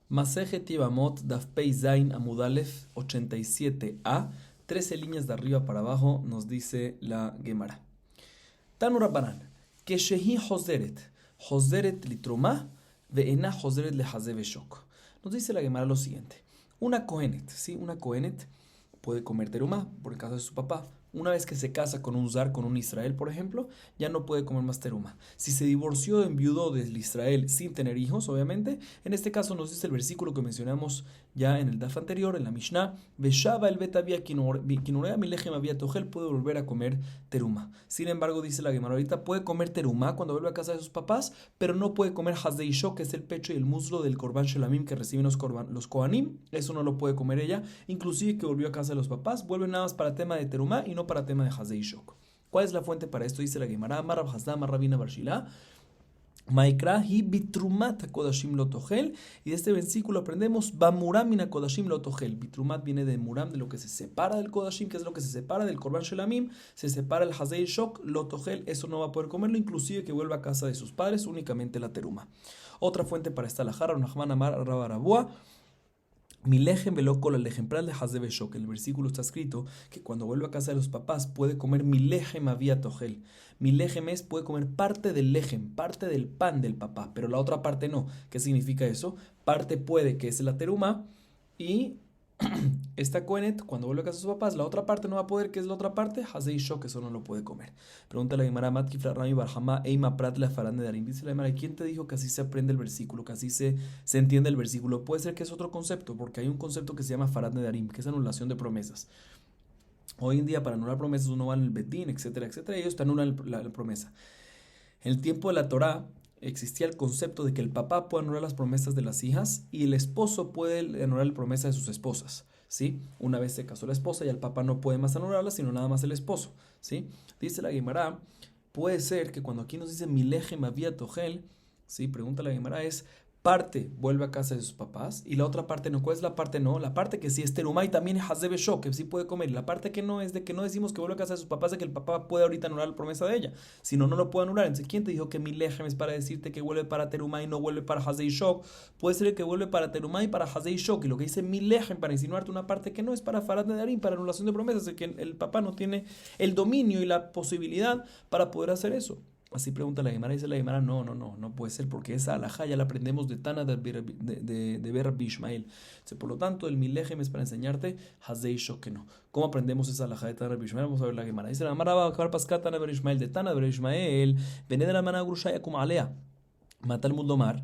Masejet Yevamot, Daf Pei Zain Amudalef 87a, 13 líneas de arriba para abajo, nos dice la Gemara. Tanu Rabbanan, Keshehi Hoseret, Hoseret litrumah, ve'ena Hoseret lehazeh veshok. Nos dice la Gemara lo siguiente: una Kohenet, ¿sí? Una Kohenet puede comer terumá por el caso de su papá. Una vez que se casa con un zar, con un Israel, por ejemplo, ya no puede comer más teruma. Si se divorció, enviudó del Israel sin tener hijos, obviamente, en este caso nos dice el versículo que mencionamos ya en el daf anterior, en la Mishnah, Veshaba el betavia kinurea milechem avia tohel, puede volver a comer teruma. Sin embargo, dice la Gemara ahorita, puede comer teruma cuando vuelve a casa de sus papás, pero no puede comer hasdei shok, que es el pecho y el muslo del korban shelamim que reciben los kohanim. Eso no lo puede comer ella, inclusive que volvió a casa de los papás, vuelve nada más para tema de teruma y no para tema de hasdei shok. ¿Cuál es la fuente para esto? Dice la Gemara, Amar Rab Hasda, Amar Rabina bar Shila, Maikra hi bitrumat kodashim lo tohel. Y de este versículo aprendemos Bamuram min kodashim lo tohel. Bitrumat viene de muram, de lo que se separa del kodashim, que es lo que se separa del korban shelamim, se separa el hasdei shok, lo tohel, eso no va a poder comerlo, inclusive que vuelva a casa de sus padres, únicamente la teruma. Otra fuente para esta alajá, Nachman Amar Rab Arabua, mi lejem veló con el ejemplar de Hazeh Beshok. En el versículo está escrito que cuando vuelve a casa de los papás puede comer mi lejem avia tohel. Mi lejem es, puede comer parte del lejem, parte del pan del papá, pero la otra parte no. ¿Qué significa eso? Parte puede, que es la teruma, y esta Kohenet, cuando vuelve a casa de sus papás, la otra parte no va a poder, que es la otra parte, Hazei Shok, eso no lo puede comer. Pregunta la Gemara, Matkifra Rami Barjama, Eima Prat la Farán de Darim. Dice la Gemara, ¿quién te dijo que así se aprende el versículo, que así se entiende el versículo? Puede ser que es otro concepto, porque hay un concepto que se llama Farán de Darim, que es anulación de promesas. Hoy en día, para anular promesas, uno va en el Betín, etcétera, etcétera, y ellos te anulan la promesa. En el tiempo de la Torá existía el concepto de que el papá puede anular las promesas de las hijas y el esposo puede anular la promesa de sus esposas, ¿sí? Una vez se casó la esposa y el papá no puede más anularla, sino nada más el esposo, ¿sí? Dice la Gemara, puede ser que cuando aquí nos dice milejem avia tohel, ¿sí? Pregunta la Gemara, es parte vuelve a casa de sus papás y la otra parte no. ¿Cuál es la parte no? La parte que sí es teruma y también es hazeh beshok, que sí puede comer. La parte que no es de que no decimos que vuelve a casa de sus papás, de que el papá puede ahorita anular la promesa de ella. Si no, no lo puede anular. Entonces, ¿quién te dijo que mi lejem es para decirte que vuelve para teruma y no vuelve para hazeh shok? Puede ser que vuelve para teruma y para hazeh shok. Y lo que dice mi lejem para insinuarte una parte que no es para farad nedarim, para anulación de promesas, de que el papá no tiene el dominio y la posibilidad para poder hacer eso. Así pregunta la Gemara, dice la Gemara, no puede ser, porque esa alajá ya la aprendemos de Tana de Ber Bishmael. Por lo tanto, el milejem es para enseñarte Hazei Shok que no. ¿Cómo aprendemos esa alajá de Tana de Bishmael? Vamos a ver la Gemara. Dice la Gemara, va a acabar pascar Tana de Bishmael, de Tana de Bishmael, vene de la mana grushaya como alea, mata el mudomar,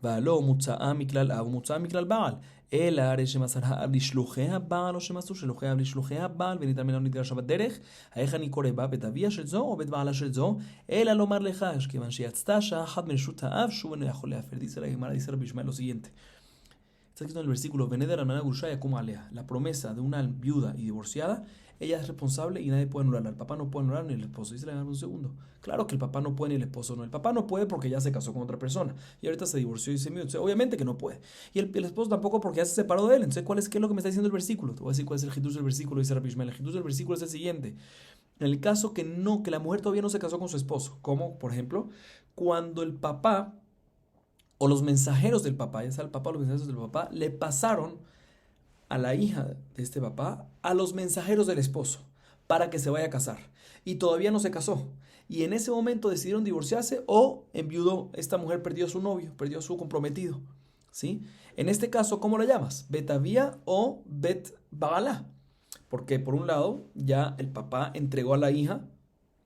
ועלו מוצאה מכלל אב ומוצאה מכלל בעל. אלא הרי שמסר האב לשלוחי הבעל או שמסור שלוחי האב לשלוחי הבעל וניתן ממנו נתגרשה בדרך, איך אני קורא בה בית אביה של זו או בית בעלה של זו, אלא לומר לך שכיוון שיצתה שאחת מרשות האב שוב אינו יכול להפר. Dice la Gemara, dice Rabbi Ishmael lo siguiente. Está escrito en el versículo, Vened de la hermana Gushaya como alea, la promesa de una viuda y divorciada, ella es responsable y nadie puede anularla. El papá no puede anular ni el esposo. Dice la Gemara un segundo. Claro que el papá no puede ni el esposo no. El papá no puede porque ya se casó con otra persona y ahorita se divorció y se murió. Entonces, obviamente que no puede. Y el esposo tampoco porque ya se separó de él. Entonces, ¿qué es lo que me está diciendo el versículo? Te voy a decir cuál es el hidush del versículo, dice Rabbi Ishmael. El hidush del versículo es el siguiente. En el caso que la mujer todavía no se casó con su esposo, como por ejemplo, cuando el papá o los mensajeros del papá, ya sea el papá o los mensajeros del papá, le pasaron a la hija de este papá a los mensajeros del esposo para que se vaya a casar. Y todavía no se casó. Y en ese momento decidieron divorciarse o enviudó. Esta mujer perdió a su novio, perdió a su comprometido. ¿Sí? En este caso, ¿cómo la llamas? ¿Bet avia o Bet Baalá? Porque por un lado, ya el papá entregó a la hija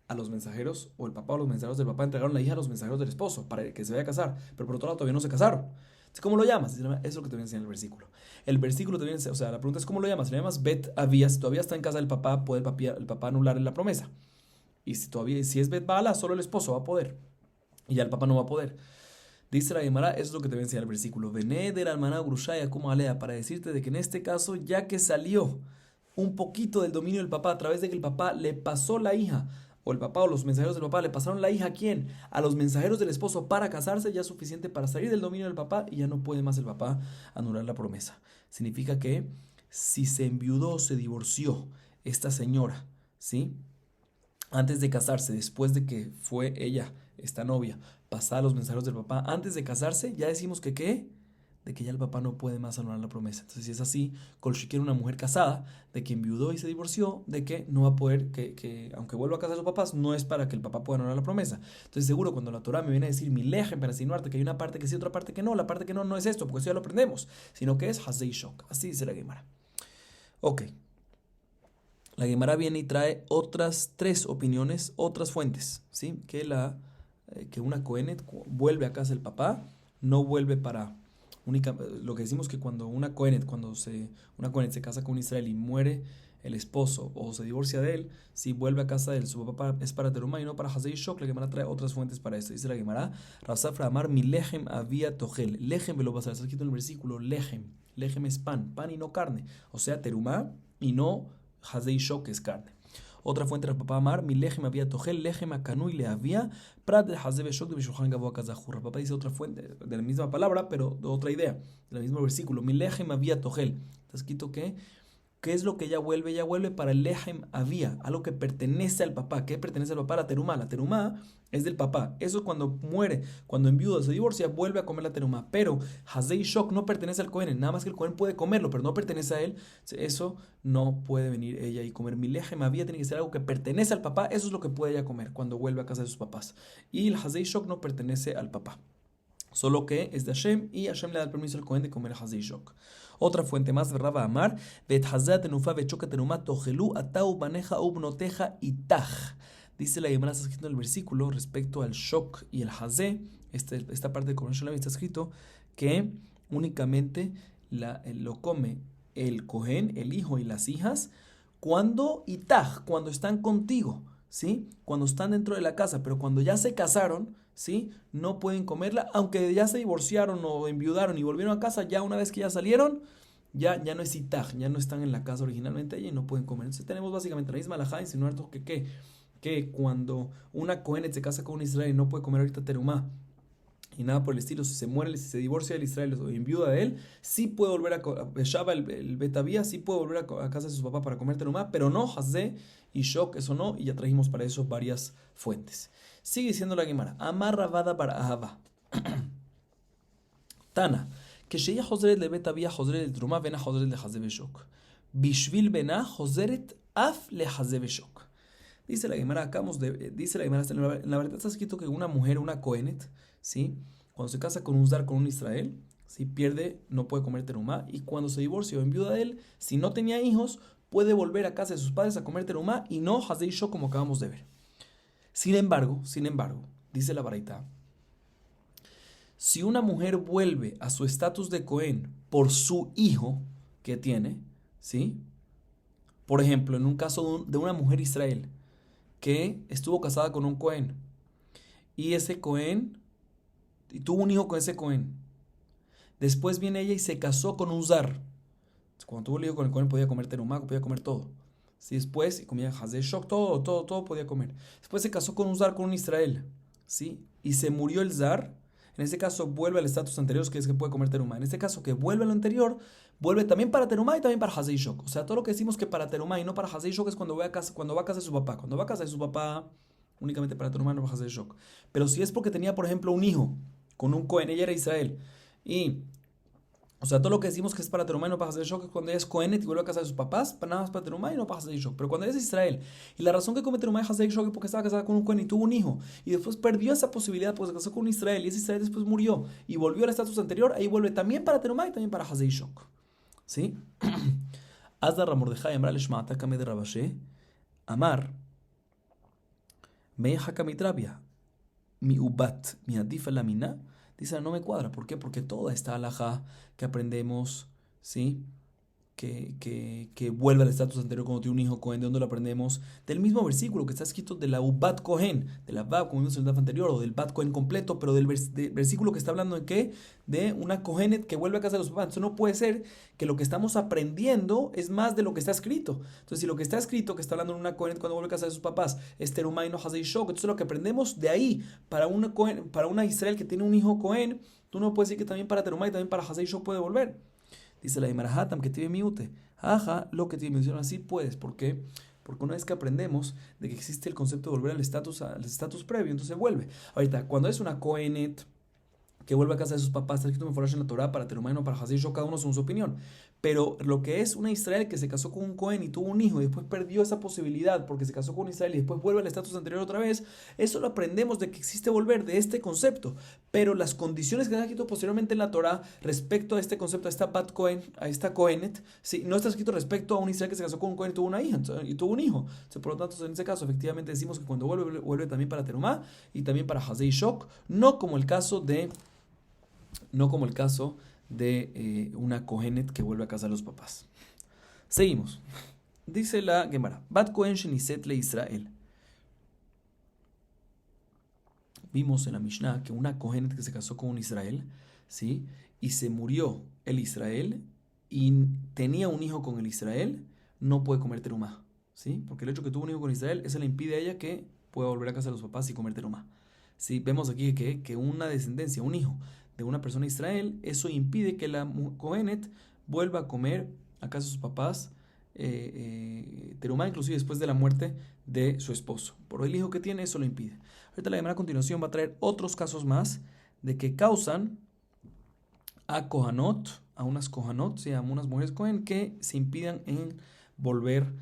a los mensajeros, o el papá o los mensajeros del papá entregaron la hija a los mensajeros del esposo para que se vaya a casar, pero por otro lado todavía no se casaron. Entonces, ¿cómo lo llamas? Eso es lo que te viene a enseñar el versículo. El versículo te viene a enseñar, o sea, la pregunta es ¿cómo lo llamas? Si lo llamas Bet Avia, si todavía está en casa del papá, puede el papá anular la promesa. Y si es Bet Baala, solo el esposo va a poder. Y ya el papá no va a poder. Dice la Gemara, eso es lo que te viene a enseñar el versículo. Vené de la hermana Grushaya como alea, para decirte de que en este caso, ya que salió un poquito del dominio del papá a través de que el papá le pasó la hija, o el papá o los mensajeros del papá le pasaron la hija ¿a quién? A los mensajeros del esposo para casarse, ya es suficiente para salir del dominio del papá y ya no puede más el papá anular la promesa. Significa que si se enviudó, se divorció esta señora, ¿sí? Antes de casarse, después de que fue ella, esta novia, pasada a los mensajeros del papá, antes de casarse, ya decimos que ¿qué? de que ya el papá no puede más anular la promesa. Entonces, si es así, Kol Shekir, una mujer casada, de que enviudó y se divorció, de que no va a poder, que aunque vuelva a casa de sus papás, no es para que el papá pueda anular la promesa. Entonces, seguro, cuando la Torah me viene a decir mi lejem para insinuarte que hay una parte que sí, otra parte que no, la parte que no, no es esto, porque eso ya lo aprendemos, sino que es Hazei Shok. Así dice la Gemara. Ok. La Gemara viene y trae otras 3 opiniones, otras fuentes, ¿sí? Que una Kohenet vuelve a casa del papá, no vuelve para lo que decimos que cuando una Kohenet se casa con un Israel y muere el esposo o se divorcia de él, si vuelve a casa de él, su papá es para Terumá y no para Hazei Shok. La Gemara trae otras fuentes para esto. Dice la Gemara, Rav Safra Amar, mi lejem había tojel. Lejem me lo vas a ver, está escrito en el versículo, lejem. Lejem es pan y no carne. O sea, Terumá y no Hazei Shok, que es carne. Otra fuente del papá Amar, mi lejem había tojel, lejem akanu y le había prat de Hazei Shok de Bishulchan Gavoa Kazahur. El papá dice otra fuente de la misma palabra, pero de otra idea, del mismo versículo. Mi lejem había tojel. Está escrito que ¿qué es lo que ella vuelve? Ella vuelve para el lejem avía, algo que pertenece al papá. ¿Qué pertenece al papá? La terumá. La terumá es del papá. Eso cuando muere, cuando enviuda, se divorcia, vuelve a comer la terumá. Pero Hazei Shok no pertenece al Cohen. Nada más que el Cohen puede comerlo, pero no pertenece a él. Eso no puede venir ella y comer. Mi lejem avía tiene que ser algo que pertenece al papá. Eso es lo que puede ella comer cuando vuelve a casa de sus papás. Y el Hazei Shok no pertenece al papá. Solo que es de Hashem y Hashem le da el permiso al Cohen de comer Hazei Shok. Otra fuente más, Rava Amar, Bet Hazat Tenufa Bechoka Tenuma Tojelu Atau Baneja Ubnoteja Itaj. Dice la Gemara, está escrito en el versículo respecto al Shok y el Hazé. Esta parte de Corban Shalom está escrito que únicamente lo come el Cohen, el hijo y las hijas, cuando están contigo, ¿sí? Cuando están dentro de la casa, pero cuando ya se casaron, ¿sí? No pueden comerla, aunque ya se divorciaron o enviudaron y volvieron a casa, ya una vez que ya salieron, ya no es itaj, ya no están en la casa originalmente y no pueden comer. Entonces tenemos básicamente la misma alajá, insinuando que cuando una Kohenet se casa con un Israel y no puede comer ahorita terumá y nada por el estilo, si se muere, si se divorcia del Israel o enviuda de él, sí puede volver a Shaba el Betavía, sí puede volver a casa de sus papás para comer terumá, pero no Hazé y Shok, eso no, y ya trajimos para eso varias fuentes. Sigue diciendo la Gemara, Amar Ravada para Ahava. Tana, que Sheya Joseret le Betavía, Joseret el Trumá, Vena Joseret le Hazé Shok. Bishvil Bena Joseret Af le Hazé Shok. Dice la Gemara, dice la Gemara, en la verdad está escrito que una mujer, una Kohenet, ¿sí? Cuando se casa con un Zar, con un Israel, ¿sí? Pierde, no puede comer terumá, y cuando se divorcia o enviuda de él, si no tenía hijos, puede volver a casa de sus padres a comer terumá y no Hazei Shok como acabamos de ver. Sin embargo, dice la Baraita, si una mujer vuelve a su estatus de Cohen por su hijo que tiene, ¿sí? Por ejemplo, en un caso de una mujer Israel que estuvo casada con un Cohen y ese Cohen y tuvo un hijo con ese Cohen. Después viene ella y se casó con un Zar. Cuando tuvo el hijo con el Cohen podía comer terumá, podía comer todo. ¿Sí? Después comía Hazei Shok, todo podía comer. Después se casó con un Zar, con un Israel, ¿sí? Y se murió el Zar. En este caso vuelve al estatus anterior, que es que puede comer terumá. En este caso que vuelve a lo anterior, vuelve también para terumá y también para Hazei Shok. O sea, todo lo que decimos que para terumá y no para Hazei Shok es cuando va a casa de su papá. Cuando va a casa de su papá, únicamente para terumá, no para Hazei Shok. Pero si es porque tenía, por ejemplo, un hijo con un Cohen, ella era Israel, o sea, todo lo que decimos que es para terumá y no para Hazei Shok es cuando ella es Cohenet y vuelve a casa de sus papás, para nada más para terumá y no para Hazei Shok. Pero cuando ella es Israel, y la razón que come terumá y Hazei Shok es porque estaba casada con un Cohen y tuvo un hijo, y después perdió esa posibilidad porque se casó con un Israel, y ese Israel después murió, y volvió al estatus anterior, ahí vuelve también para terumá y también para Hazei Shok. ¿Sí? Azar Ramordejai Amar Leshma'ata Kame de Rabashe, Amar, Meja Kamitrabia, mi ubat, mi adifa lamina. Dice, no me cuadra. ¿Por qué? Porque toda esta alajá que aprendemos, ¿sí? Que vuelve al estatus anterior cuando tiene un hijo Cohen, ¿de dónde lo aprendemos? Del mismo versículo que está escrito de la Ubat Cohen, de la Bab, como vimos en el anterior, o del Bat Cohen completo, pero del versículo que está hablando de qué? De una Cohenet que vuelve a casa de los papás. Entonces no puede ser que lo que estamos aprendiendo es más de lo que está escrito. Entonces, si lo que está escrito, que está hablando de una Cohenet cuando vuelve a casa de sus papás, es Terumá y no Hazei Shok, entonces lo que aprendemos de ahí, para una Israel que tiene un hijo Cohen, tú no puedes decir que también para Terumá y también para Hazei Shok puede volver. Dice la Imarahatam que tiene miute. Ajá, lo que tiene mención así puedes. ¿Por qué? Porque una vez que aprendemos de que existe el concepto de volver al estatus previo, entonces vuelve. Ahorita, cuando es una Kohenet que vuelva a casa de sus papás, está escrito en la Torah para Terumá y no para Hazir Shok, cada uno según su opinión. Pero lo que es una Israel que se casó con un Cohen y tuvo un hijo y después perdió esa posibilidad porque se casó con un Israel y después vuelve al estatus anterior otra vez, eso lo aprendemos de que existe volver, de este concepto. Pero las condiciones que están escrito posteriormente en la Torah respecto a este concepto, a esta Bat Cohen, a esta Cohenet, ¿sí? No está escrito respecto a un Israel que se casó con un Cohen y tuvo una hija y tuvo un hijo. Entonces, por lo tanto, en ese caso, efectivamente decimos que cuando vuelve, vuelve también para Terumá y también para Hazir Shok, no como el caso de una Kohenet que vuelve a casa de los papás. Seguimos. Dice la Gemara, Bat Kohen Sheniset le Israel. Vimos en la Mishnah que una Kohenet que se casó con un Israel, ¿sí? Y se murió el Israel y tenía un hijo con el Israel, no puede comer terumá, ¿sí? Porque el hecho de que tuvo un hijo con Israel, eso le impide a ella que pueda volver a casa de los papás y comer terumá. ¿Sí? Vemos aquí que una descendencia, un hijo de una persona de Israel, eso impide que la Kohenet vuelva a comer a casa de sus papás terumá, inclusive después de la muerte de su esposo. Por el hijo que tiene, eso lo impide. Ahorita la Gemara a continuación va a traer otros casos más de que causan a Kohanot, a unas Kohanot, ¿sí? A unas mujeres Kohen que se impidan en volver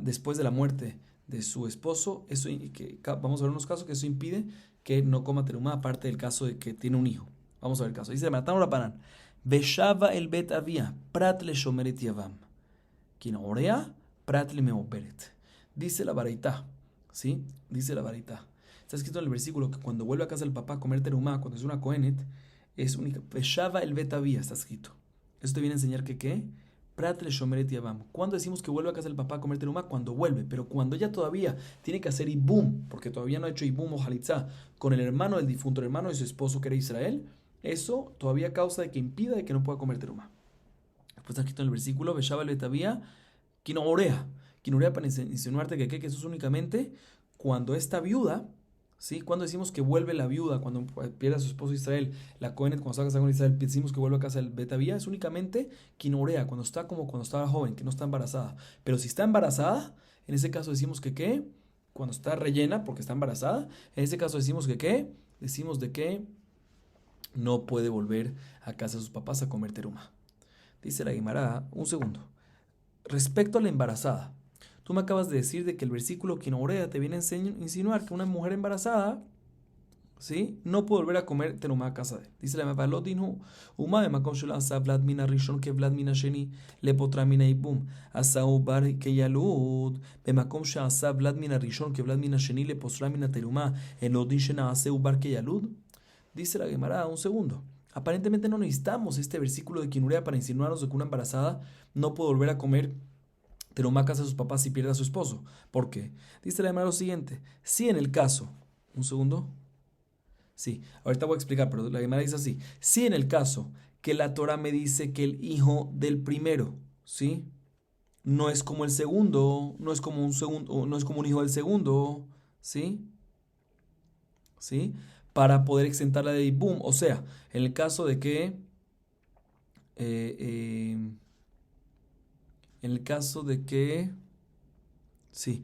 después de la muerte de su esposo. Eso, vamos a ver unos casos que eso impide que no coma terumá, aparte del caso de que tiene un hijo. Vamos a ver el caso. Dice Matán Rapanan, Beshava el bet avia, prat le shomeret yavam. Quien orea, prat le meoperet. Dice la Baraitá, ¿sí? Dice la Baraitá. Está escrito en el versículo que cuando vuelve a casa del papá a comer terumá, cuando es una kohenet, es única. Beshava el bet avia, está escrito. Eso te viene a enseñar que ¿qué? Prat le shomeret yavam. ¿Cuándo decimos que vuelve a casa del papá a comer terumá? Cuando vuelve. Pero cuando ella todavía tiene que hacer ibum, porque todavía no ha hecho ibum o halitzá con el hermano del difunto, el hermano de su esposo que era Israel, eso todavía causa de que impida de que no pueda comer terumá. Después está escrito en el versículo, Beshava el betavía, quinorea. Quinorea para insinuarte que eso es únicamente cuando esta viuda, ¿sí? Cuando decimos que vuelve la viuda, cuando pierde a su esposo Israel, la Kohenet cuando está casada con Israel, decimos que vuelve a casa del betavía, es únicamente quinorea, cuando está como cuando estaba joven, que no está embarazada. Pero si está embarazada, en ese caso decimos que ¿qué? Cuando está rellena, porque está embarazada, en ese caso decimos que ¿qué? Decimos de que no puede volver a casa de sus papás a comer terumá. Dice la Guimara, un segundo. Respecto a la embarazada, tú me acabas de decir de que el versículo Quinorea te viene a insinuar que una mujer embarazada, ¿sí? No puede volver a comer terumá a casa de él. Dice la Guimara, Lotinu, Uma de Makom Shel Asa Vlad Mina Rishon que Vlad Mina Sheni le potra Mina Ibum Asa Ubar que Yalud de Makom Shel Asa Vlad Mina Rishon que Vlad Mina Sheni le potra Mina terumá en Lodin Shena Asa Ubar que Yalud. Dice la Gemara, un segundo. Aparentemente no necesitamos este versículo de Kinurea para insinuarnos de que una embarazada no puede volver a comer terumá a casa de sus papás si pierde a su esposo. ¿Por qué? Dice la Gemara lo siguiente. Si en el caso, un segundo. Sí, ahorita voy a explicar, pero la Gemara dice así. Si en el caso que la Torah me dice que el hijo del primero, ¿sí? No es como el segundo, no es como un segundo, no es como un hijo del segundo, ¿sí? ¿Sí? Para poder exentarla de ibum. O sea, en el caso de que en el caso de que sí,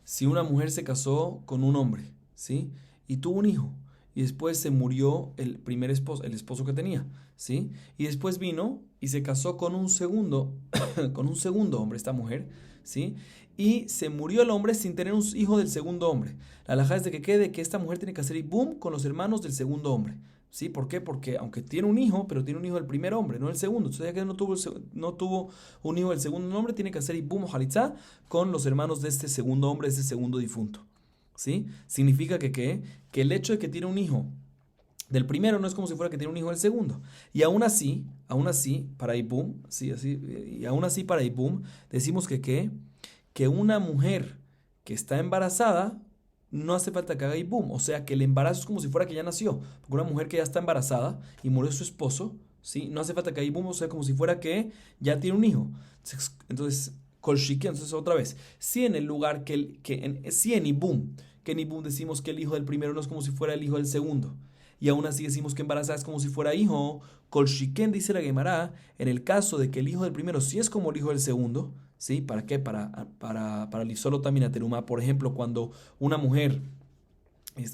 si una mujer se casó con un hombre, ¿sí? Y tuvo un hijo y después se murió el primer esposo, el esposo que tenía, ¿sí? Y después vino y se casó con un segundo con un segundo hombre esta mujer, ¿sí? Y se murió el hombre sin tener un hijo del segundo hombre. La halajá es de que quede que esta mujer tiene que hacer ibum con los hermanos del segundo hombre. ¿Sí? ¿Por qué? Porque aunque tiene un hijo, pero tiene un hijo del primer hombre, no del segundo. Entonces, ya que no tuvo un hijo del segundo hombre, tiene que hacer ibum o halitzá con los hermanos de este segundo hombre, de este segundo difunto. ¿Sí? Significa que el hecho de que tiene un hijo del primero no es como si fuera que tiene un hijo del segundo. Y aún así, para ibum, ¿sí? Y aún así para ibum, decimos que una mujer que está embarazada no hace falta que haga ibum. O sea, que el embarazo es como si fuera que ya nació. Porque una mujer que ya está embarazada y murió su esposo, ¿sí? No hace falta que haga ibum, o sea, como si fuera que ya tiene un hijo. Entonces, kolshiki, entonces otra vez. Si en el lugar si en ibum, que en ibum decimos que el hijo del primero no es como si fuera el hijo del segundo. Y aún así decimos que embarazada es como si fuera hijo. Kolshiken, dice la Gemara, en el caso de que el hijo del primero sí es como el hijo del segundo, ¿sí? ¿Para qué? Para el solo también terumá. Por ejemplo, cuando una mujer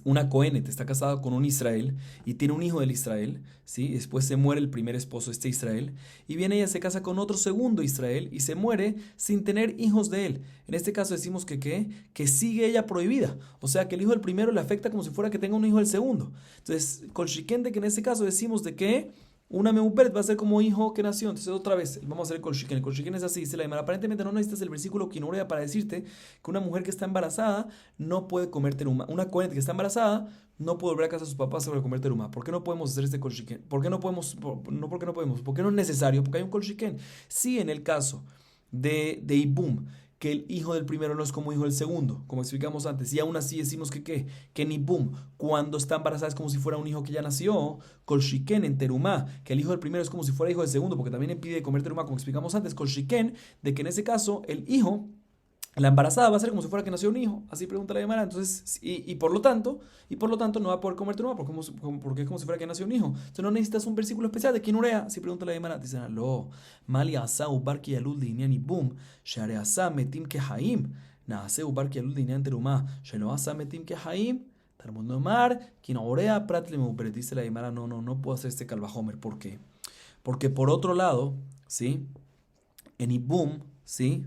una Cohenet está casada con un Israel y tiene un hijo del Israel, ¿sí? Después se muere el primer esposo, este Israel, y viene ella, se casa con otro segundo Israel y se muere sin tener hijos de él. En este caso decimos que ¿qué? Que sigue ella prohibida. O sea, que el hijo del primero le afecta como si fuera que tenga un hijo del segundo. Entonces, con Shiken, que en este caso decimos de que una Meuperet va a ser como hijo que nació. Entonces, otra vez, vamos a hacer el Kolshiken. El Kolshiken es así, dice la Gemara. Aparentemente no necesitas el versículo Kinurea para decirte que una mujer que está embarazada no puede comer teruma. Una Kohenet que está embarazada no puede volver a casa de sus papás para comer teruma. ¿Por qué no podemos hacer este Kolshiken? ¿Por qué no podemos? No, ¿por qué no podemos? ¿Por qué no es necesario? Porque hay un Kolshiken. Sí, en el caso de Ibum, que el hijo del primero no es como hijo del segundo, como explicamos antes, y aún así decimos que ni boom, cuando está embarazada es como si fuera un hijo que ya nació, Kolshiken en terumá, que el hijo del primero es como si fuera hijo del segundo, porque también impide comer terumá, como explicamos antes, Kolshiken, de que en ese caso el hijo, la embarazada va a ser como si fuera que nació un hijo, así pregunta la Gemara. Entonces, y por lo tanto no va a poder comer teruma porque es como si fuera que nació un hijo. Entonces no necesitas un versículo especial de Kinurea, así pregunta la Gemara. Dice, lo, mali asa ubar ki alul dinian y boom, share asa metim que haim, naase ubar ki alul dinian teruma, shelo asa metim que haim, Talmud nomar, Kinurea pratle me dice la Gemara, no puedo hacer este calvajomer. ¿Por qué? Porque por otro lado, ¿sí? En Ibum, ¿sí?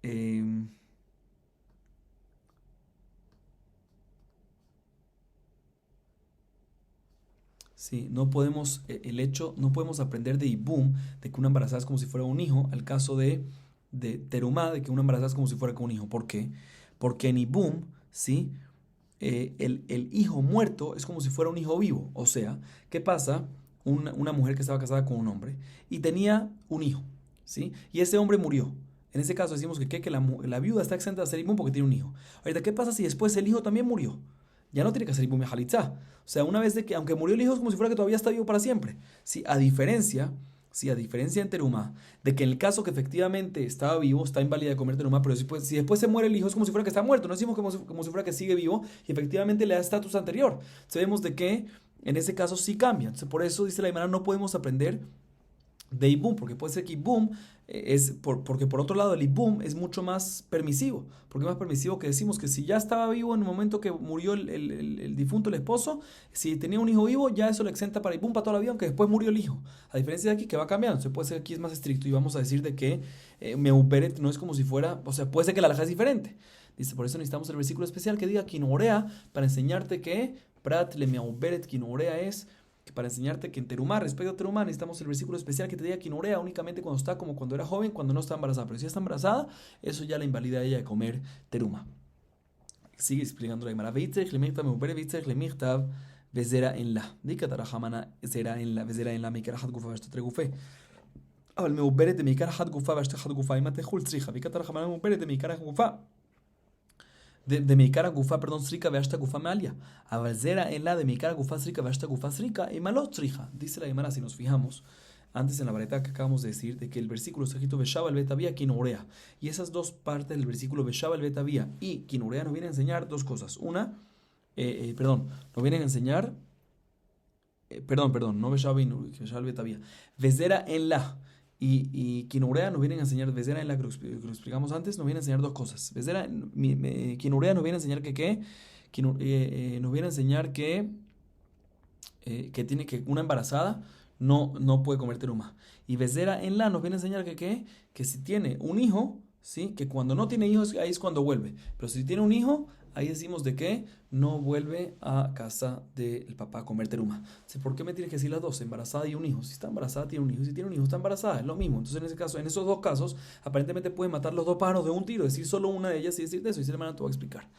Eh, sí, no podemos, no podemos aprender de Ibum, de que una embarazada es como si fuera un hijo, al caso de Terumá, de que una embarazada es como si fuera con un hijo. ¿Por qué? Porque en Ibum, ¿sí? El hijo muerto es como si fuera un hijo vivo. O sea, ¿qué pasa? Una mujer que estaba casada con un hombre y tenía un hijo, ¿sí? Y ese hombre murió. En ese caso decimos que la viuda está exenta de hacer Ibum porque tiene un hijo. Ahorita, ¿qué pasa si después el hijo también murió? Ya no tiene que hacer Ibum Halitzá. O sea, una vez de que, aunque murió el hijo, es como si fuera que todavía está vivo para siempre. Sí, a diferencia en Terumá, de que en el caso que efectivamente estaba vivo, está invalida de comer Terumá, pero si después se muere el hijo, es como si fuera que está muerto. No decimos como si fuera que sigue vivo y efectivamente le da estatus anterior. Sabemos de que en ese caso sí cambia. Entonces, por eso dice la Gemara, no podemos aprender de Ibum, porque puede ser que Ibum porque por otro lado el Ibum es mucho más permisivo, porque es más permisivo que decimos que si ya estaba vivo en el momento que murió el difunto, el esposo, si tenía un hijo vivo, ya eso le exenta para Ibum para toda la vida, aunque después murió el hijo. A diferencia de aquí que va cambiando, entonces puede ser que aquí es más estricto y vamos a decir de que Meuperet no es como si fuera, o sea, puede ser que la alhaja es diferente. Dice, por eso necesitamos el versículo especial que diga Kinorea para enseñarte que Prat le Meuperet Kinorea es que para enseñarte que en Terumá, respecto a Terumá, necesitamos el versículo especial que te diga Kinurea únicamente cuando está como cuando era joven, cuando no está embarazada. Pero si está embarazada, eso ya la invalida a ella de comer Terumá. Sigue explicando la Gemara. וזרע אין לה. דיקת הרחמנה זרע אין לה, וזרע אין לה מעיקר אחת גופה ושתי גופה. אבל מעוברת דמעיקר אחת גופה ושתי אחת גופה, אם תחול צריכה. דיקת הרחמנה מעוברת דמעיקר גופה. de Meikara Gufa, perdón, Srika Veashta Gufa Malia. Avalzera en la de Meikara Gufa Srika Veashta Gufa Srika y Malot Srija. Dice la Gemara, si nos fijamos, antes en la vareta que acabamos de decir, de que el versículo está escrito Beshaba el Betavía, Kinurea. Y esas dos partes del versículo Beshaba el Betavía y Kinurea nos vienen a enseñar dos cosas. Una, nos vienen a enseñar, no Beshaba el Betavía. Vezera en la. Y Kinurea nos vienen a enseñar, Vezera en la que lo explicamos antes, nos viene a enseñar dos cosas. Kinurea nos viene a enseñar nos viene a enseñar que una embarazada no puede comer teruma. Y Vezera en la nos viene a enseñar que si tiene un hijo, ¿sí? Que cuando no tiene hijos, ahí es cuando vuelve. Pero si tiene un hijo, ahí decimos de que no vuelve a casa del papá a comer teruma. ¿Por qué me tienes que decir las dos? Embarazada y un hijo. Si está embarazada, tiene un hijo. Si tiene un hijo, está embarazada. Es lo mismo. Entonces, en ese caso, en esos dos casos, aparentemente pueden matar los dos pájaros de un tiro. Decir solo una de ellas y decir de eso. Y si la hermana te va a explicar.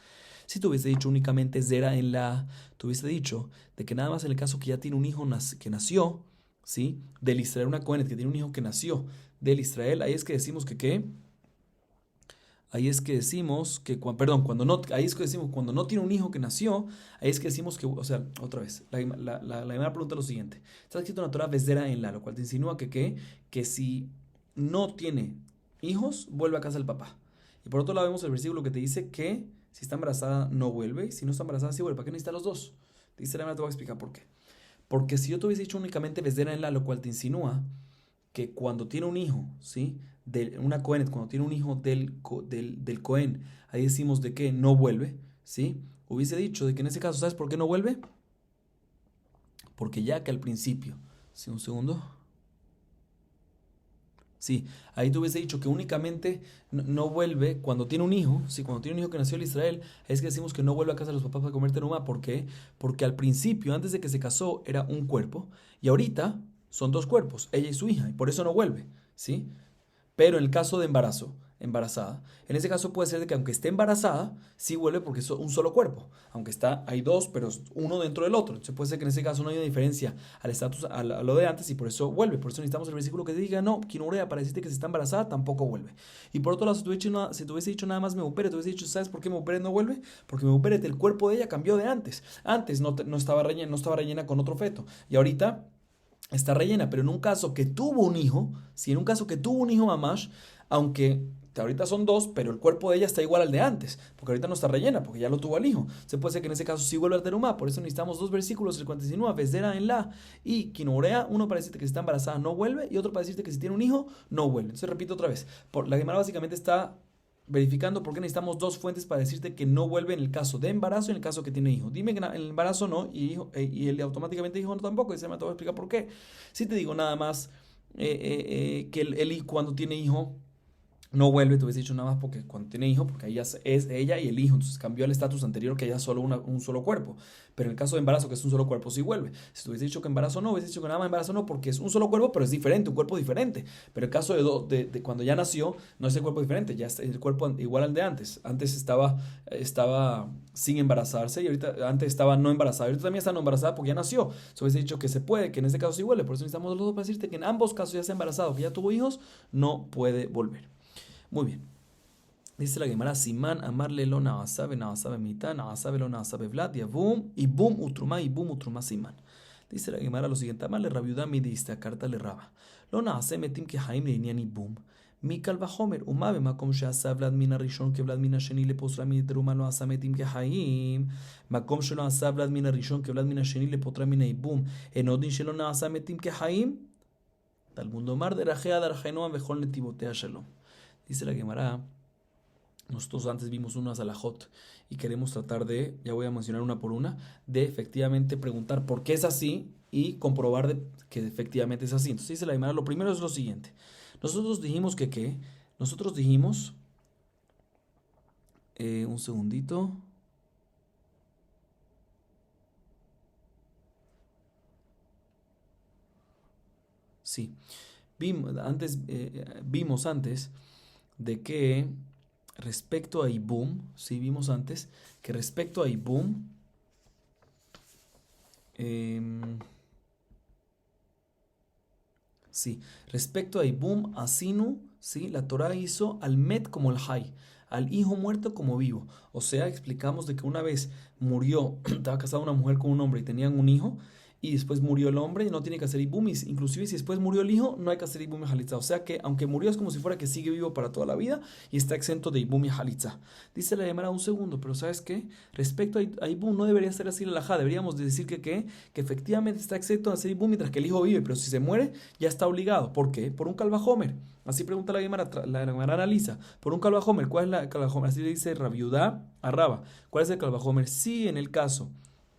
Si tú hubiese dicho únicamente Zera en la, tú hubiese dicho de que nada más en el caso que ya tiene un hijo que nació, ¿sí? Del Israel, una Cohenet que tiene un hijo que nació del Israel, ahí es que decimos que ¿qué? Ahí es que decimos que, ahí es que decimos cuando no tiene un hijo que nació, ahí es que decimos que, o sea, otra vez, la primera pregunta es lo siguiente. Está escrito en la Torah Vezera en la, lo cual te insinúa que si no tiene hijos, vuelve a casa del papá. Y por otro lado vemos el versículo que te dice que si está embarazada no vuelve, y si no está embarazada sí vuelve. ¿Para qué necesita los dos? Te dice la Gemara, te voy a explicar por qué. Porque si yo te hubiese dicho únicamente Vezera en la, lo cual te insinúa que cuando tiene un hijo, ¿sí? Una Cohenet, cuando tiene un hijo del Cohen, ahí decimos de que no vuelve, ¿sí? Hubiese dicho de que en ese caso, ¿sabes por qué no vuelve? Porque ya que al principio, ¿sí? Un segundo. Sí, ahí tú hubiese dicho que únicamente no vuelve cuando tiene un hijo, sí, cuando tiene un hijo que nació en Israel, es que decimos que no vuelve a casa de los papás para comer teruma. ¿Por qué? Porque al principio, antes de que se casó, era un cuerpo, y ahorita son dos cuerpos, ella y su hija, y por eso no vuelve, ¿sí? Pero en el caso de embarazo, embarazada, en ese caso puede ser de que aunque esté embarazada, sí vuelve porque es un solo cuerpo. Aunque hay dos, pero uno dentro del otro. Entonces puede ser que en ese caso no haya una diferencia al estatus, a lo de antes, y por eso vuelve. Por eso necesitamos el versículo que diga, no, quinurea, para decirte que si está embarazada, tampoco vuelve. Y por otro lado, si te hubiese dicho nada más Meuperet, te hubiese dicho, ¿sabes por qué Meuperet no vuelve? Porque Meuperet, el cuerpo de ella cambió de antes. Antes no estaba rellena con otro feto. Y ahorita está rellena, pero en un caso que tuvo un hijo, si en un caso que tuvo un hijo mamash, aunque ahorita son dos, pero el cuerpo de ella está igual al de antes, porque ahorita no está rellena, porque ya lo tuvo al hijo. Se puede ser que en ese caso sí vuelva al terumá, por eso necesitamos dos versículos, el 49, Vesdera en la y Quinorea, uno para decirte que si está embarazada no vuelve, y otro para decirte que si tiene un hijo no vuelve. Entonces repito otra vez, la Gemara básicamente está verificando por qué necesitamos dos fuentes para decirte que no vuelve en el caso de embarazo y en el caso que tiene hijo. Dime que en el embarazo no y él automáticamente dijo no tampoco, y se me te voy a explicar por qué. Si te digo nada más que él cuando tiene hijo no vuelve, te hubiese dicho nada más porque cuando tiene hijo, porque ella es ella y el hijo, entonces cambió el estatus anterior que ella solo un solo cuerpo. Pero en el caso de embarazo, que es un solo cuerpo, sí vuelve. Si te hubiese dicho que embarazo no, hubiese dicho que nada más embarazo no, porque es un solo cuerpo, pero es diferente, un cuerpo diferente. Pero el caso de cuando ya nació, no es el cuerpo diferente, ya es el cuerpo igual al de antes. Antes estaba sin embarazarse y ahorita antes estaba no embarazada. Ahorita también está no embarazada porque ya nació. Entonces hubiese dicho que se puede, que en este caso sí vuelve. Por eso necesitamos los dos para decirte que en ambos casos ya está embarazado, que ya tuvo hijos, no puede volver. Muy bien. Dice la Gemara, Simán, amarle lo naasabe mitad, naasabe lo naasabe vlad, y boom utruma simán. Dice la Gemara lo siguiente, amarle rabiudá mi dista, carta le raba. Lo naase metim que haim le ni boom. Mi calva homer, umabe makom sheasa vlad mina rishon que vlad mina sheni le posra mi teruma lo asa metim que haim. Makom shelo asa vlad mina rishon que vlad mina sheni le potra mina y boom. Enodin shelo naasa metim que haim. Tal mundo mar de rajea dar jainoa mejor netibotea shalom. Dice la Gemara, nosotros antes vimos unas alajot y queremos tratar de, ya voy a mencionar una por una, de efectivamente preguntar por qué es así y comprobar que efectivamente es así. Entonces dice la Gemara, lo primero es lo siguiente. Nosotros dijimos que ¿qué? Nosotros dijimos, un segundito. Sí, vimos antes de que respecto a Ibum, sí vimos antes que respecto a Ibum, sí, respecto a Ibum, Asinu, sí, la Torah hizo al Met como el Hay, al hijo muerto como vivo. O sea, explicamos de que una vez murió, estaba casada una mujer con un hombre y tenían un hijo, y después murió el hombre y no tiene que hacer Ibum, inclusive si después murió el hijo, no hay que hacer Ibum y Halitza. O sea que aunque murió es como si fuera que sigue vivo para toda la vida y está exento de Ibum y Halitza. Dice la Gemara un segundo, pero ¿sabes qué? Respecto a Ibum no debería ser así la halajá, deberíamos decir que efectivamente está exento de hacer Ibum mientras que el hijo vive, pero si se muere ya está obligado. ¿Por qué? Por un calvajomer. Así pregunta la Gemara, analiza. Por un calvajomer, ¿cuál es la calvajomer? Así le dice Rabiudá a Raba. ¿Cuál es el calvajomer? Sí, en el caso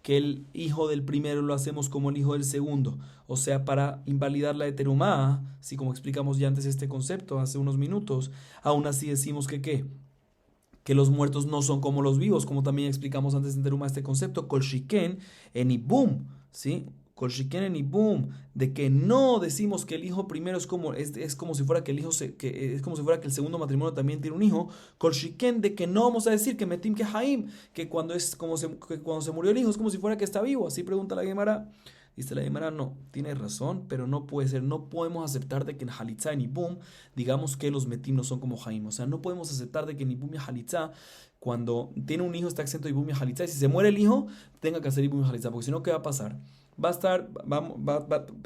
que el hijo del primero lo hacemos como el hijo del segundo, o sea, para invalidar la heterumá, así como explicamos ya antes este concepto hace unos minutos, aún así decimos que ¿qué? Que los muertos no son como los vivos, como también explicamos antes en terumá este concepto, kol shiken en ibum, ¿sí? Kol shiken en ibum, de que no decimos que el hijo primero es como si fuera que el hijo es como si fuera que el segundo matrimonio también tiene un hijo. Kol shiken, de que no vamos a decir que metim que haim, que cuando se murió el hijo es como si fuera que está vivo. Así pregunta la Gemara. Dice la Gemara, no, tiene razón, pero no puede ser, no podemos aceptar de que en Halitza y Ibum digamos que los metim no son como Haim. O sea, no podemos aceptar de que en Ibum y Halitza, cuando tiene un hijo está exento de Ibum y Halitza, y si se muere el hijo, tenga que hacer Ibum y Halitza, porque si no, ¿qué va a pasar?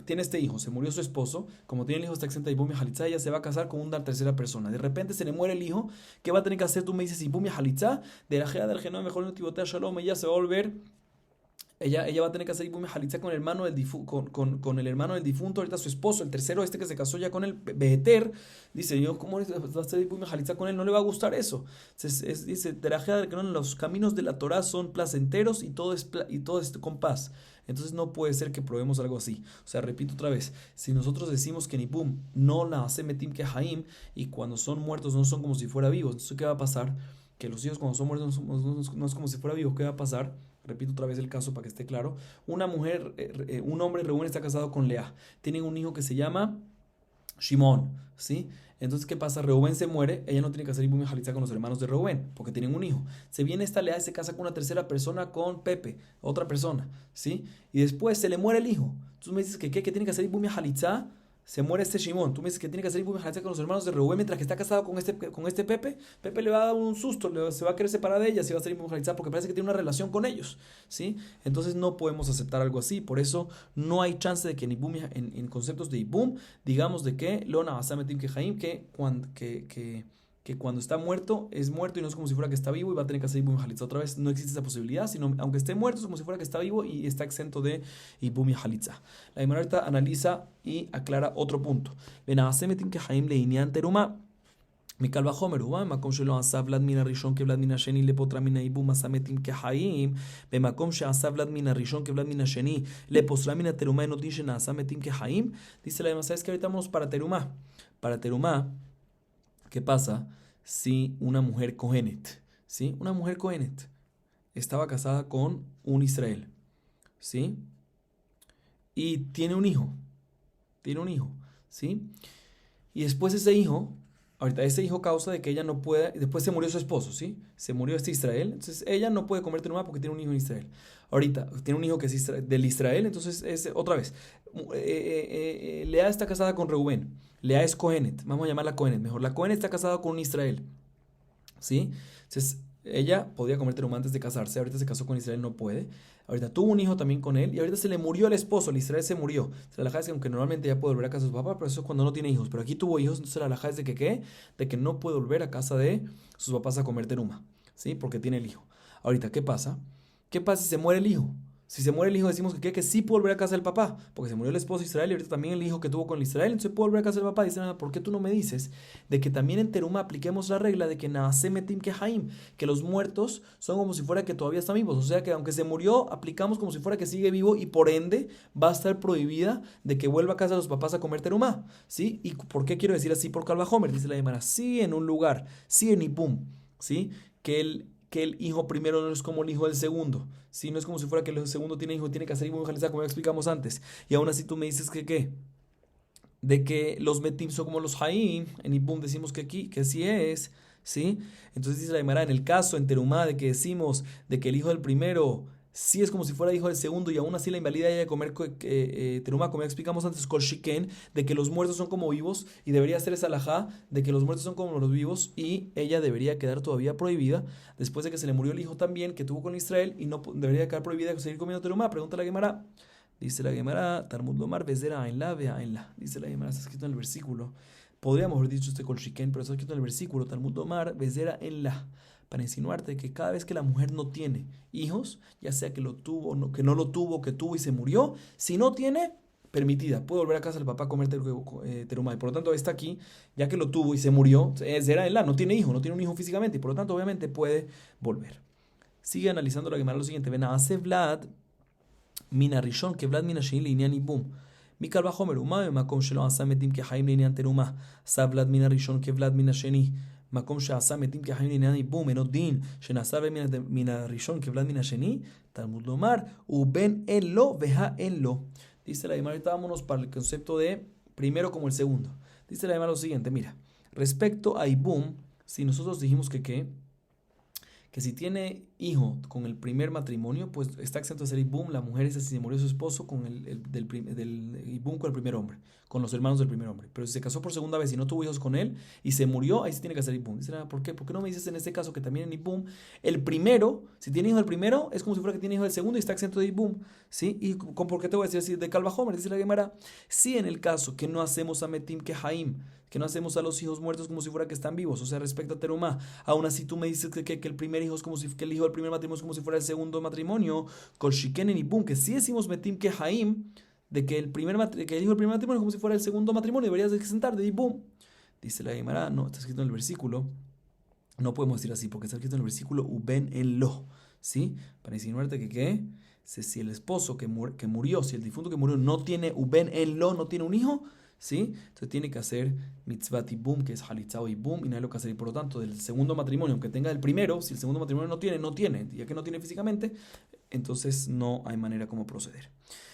Tiene este hijo, se murió su esposo, como tiene el hijo está exenta de Ibum y Halitza, ella se va a casar con una tercera persona. De repente se le muere el hijo, ¿qué va a tener que hacer? Tú me dices Ibum y Halitza, de la Jea del Genome, mejor no tibotea Shalom, ella se va a volver ella va a tener que hacer Ibum y Halitza con el hermano con el hermano del difunto, ahorita su esposo, el tercero, este que se casó ya con el Beheter, dice, yo, ¿cómo va a hacer Ibum y Halitza con él? No le va a gustar eso. Entonces, dice, Terajea, que no, los caminos de la Torah son placenteros y todo es con paz. Entonces no puede ser que probemos algo así. O sea, repito otra vez, si nosotros decimos que Nipum no la hace Metim que Haim, y cuando son muertos no son como si fuera vivos, entonces ¿qué va a pasar? Que los hijos cuando son muertos no es como si fuera vivo. ¿Qué va a pasar? Repito otra vez el caso para que esté claro. Una mujer, un hombre, Reuben, está casado con Lea. Tienen un hijo que se llama Shimón, ¿sí? Entonces, ¿qué pasa? Reuben se muere, ella no tiene que hacer Ibum y Jalitza con los hermanos de Reuben, porque tienen un hijo. Se viene esta Lea y se casa con una tercera persona, con Pepe, otra persona, ¿sí? Y después se le muere el hijo. Tú me dices que ¿qué? Que tiene que hacer Ibum y Jalitza. Se muere este Shimón. Tú me dices que tiene que hacer Ibum y Jalitza con los hermanos de Reuben mientras que está casado con este Pepe. Pepe le va a dar un susto, se va a querer separar de ella, se va a hacer Ibum y Jalitza porque parece que tiene una relación con ellos, ¿sí? Entonces no podemos aceptar algo así. Por eso no hay chance de que en conceptos de Ibum digamos de que Lona Basametim que Jaim, que cuando está muerto es muerto y no es como si fuera que está vivo y va a tener que hacer Ibum y Jalitza otra vez. No existe esa posibilidad, sino aunque esté muerto es como si fuera que está vivo y está exento de Ibum y Jalitza. La Gemara ahorita analiza y aclara otro punto. Benabasemetim que Jaim leinian teruma. מקל וחומר, הוא במקום שלא עשה ולד מן הראשון כבלד מן השני לפוטרה מן הייבום הסמתים כחיים, במקום שעשה ולד מן הראשון כבלד מן השני לפוסלה מן התרומה אין דין שנעשה מתים כחיים. Dice la demás, es que ahorita vamos para terumá. Para terumá, ¿qué pasa si una mujer cohenet, ¿sí? Una mujer cohenet estaba casada con un Israel, ¿sí? Y tiene un hijo, ¿sí? Y después ese hijo, ahorita ese hijo causa de que ella no pueda, después se murió su esposo, ¿sí? Se murió este Israel, entonces ella no puede comer terumá porque tiene un hijo en Israel. Ahorita tiene un hijo que es del Israel, entonces es otra vez. Lea está casada con Reubén. Lea es Cohenet, vamos a llamarla Cohenet mejor. La Cohenet está casada con un Israel, ¿sí? Entonces ella podía comer terumá antes de casarse, ahorita se casó con Israel, no puede. Ahorita tuvo un hijo también con él y ahorita se le murió el esposo, el Israel se murió. La alajá es que aunque normalmente ya puede volver a casa de su papá, pero eso es cuando no tiene hijos. Pero aquí tuvo hijos, entonces la alajá es de que ¿qué? De que no puede volver a casa de sus papás a comer teruma, ¿sí? Porque tiene el hijo. Ahorita, ¿qué pasa? ¿Qué pasa si se muere el hijo? Si se muere el hijo decimos que sí puede volver a casa del papá, porque se murió el esposo de Israel y ahorita también el hijo que tuvo con Israel, entonces puede volver a casa del papá. Dicen, ¿por qué tú no me dices de que también en teruma apliquemos la regla de que naase metim que haim, que los muertos son como si fuera que todavía están vivos? O sea que aunque se murió, aplicamos como si fuera que sigue vivo y por ende va a estar prohibida de que vuelva a casa de los papás a comer teruma, ¿sí? ¿Y por qué quiero decir así? Por Calvajomer, dice la Gemara, sí en un lugar, sí en Ibum, ¿sí? Que el hijo primero no es como el hijo del segundo, ¿sí? No es como si fuera que el segundo tiene hijo y tiene que hacer Ibum y Jalitza, como ya explicamos antes. Y aún así tú me dices que ¿qué? De que los metim son como los haim, en Ibum decimos que aquí, que sí es, ¿sí? Entonces dice la Gemara, en el caso en terumá de que decimos de que el hijo del primero sí es como si fuera hijo del segundo y aún así la invalida ella de comer terumá, como ya explicamos antes, kol shiken, de que los muertos son como vivos y debería ser esa alajá de que los muertos son como los vivos y ella debería quedar todavía prohibida después de que se le murió el hijo también que tuvo con Israel y no debería quedar prohibida de seguir comiendo terumá. Pregunta la Gemara. Dice la Gemara, Talmud Lomar, Bezera en la, vea en la. Dice la Gemara, está escrito en el versículo. Podríamos haber dicho este kol shiken, pero está escrito en el versículo, Talmud Lomar, Bezera en la. Para insinuarte que cada vez que la mujer no tiene hijos, ya sea que lo tuvo o no, que no lo tuvo, que tuvo y se murió, si no tiene, permitida, puede volver a casa del papá a comer terumá. Y por lo tanto está aquí, ya que lo tuvo y se murió, será en la, no tiene hijo, no tiene un hijo físicamente, y por lo tanto obviamente puede volver. Sigue analizando la Gemara lo siguiente, ven a hacer Vlad, mina rishon, que Vlad mina shein linean y boom. מקל וחומר, ומה במקום שלא עשה מתים כחיים לעניין תרומה? עשה ולד מן הראשון כולד מן השני. מקום שעשה מתים כחיים לעניין ייבום, אינו דין שנעשה מן הראשון כולד מן השני, תלמוד לומר, ובין אין לו והאין לו. Dice la Gemara, ahorita vámonos para el concepto de primero como el segundo. Dice la Gemara lo siguiente, mira, respecto a Ibum, si nosotros dijimos que si tiene hijo con el primer matrimonio, pues está exento de hacer Ibum. La mujer esa si se murió su esposo con del Ibum con el primer hombre, con los hermanos del primer hombre. Pero si se casó por segunda vez y no tuvo hijos con él y se murió, ahí sí tiene que hacer Ibum. Dice, ¿por qué? ¿Por qué no me dices en este caso que también en Ibum el primero, si tiene hijo del primero, es como si fuera que tiene hijo del segundo y está exento de Ibum? ¿Sí? ¿Y por qué te voy a decir así de Calvajomer? Dice la Gemara, si en el caso que no hacemos Ametim que Haim, que no hacemos a los hijos muertos como si fuera que están vivos, o sea, respecto a Terumá. Aún así tú me dices que el primer hijo es como si, que el hijo del primer matrimonio es como si fuera el segundo matrimonio, Kol Shikenen y Bum, que si decimos Metim que Jaim, de que que el hijo del primer matrimonio es como si fuera el segundo matrimonio, deberías de sentar de Ibum. Dice la Gemara, no, está escrito en el versículo, no podemos decir así, porque está escrito en el versículo Uben en lo, ¿sí? Para insinuarte que ¿qué? Si el esposo que murió, si el difunto que murió no tiene Uben en lo, no tiene un hijo, ¿sí? Entonces tiene que hacer mitzvat y boom, que es halitzao y boom, y no hay lo que hacer. Y por lo tanto, del segundo matrimonio, aunque tenga el primero, si el segundo matrimonio no tiene, ya que no tiene físicamente, entonces no hay manera como proceder.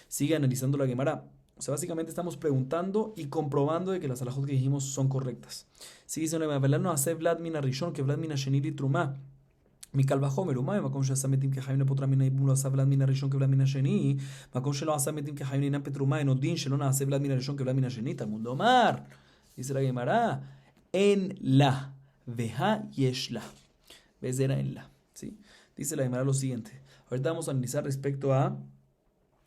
Sigue analizando la Gemara. O sea, básicamente estamos preguntando y comprobando de que las alajot que dijimos son correctas. Sigue diciendo la Gemara, no hace Vlad mina rishon, que Vlad mina shenil y trumá. מקל וחומר, ומה מקום שעשה מתים כחיים לפוטרה מן הייבום לא עשה ולד מן הראשון כבלד מן השני, מקום שלא עשה מתים כחיים אינם פטרומה, אינו דין שלא נעשה ולד מן הראשון כבלד מן השני, תלמוד לומר, dice la Gemara, en la, veja yeshla, ves era en la, ¿sí? Dice la Gemara lo siguiente, ahorita vamos a analizar respecto a,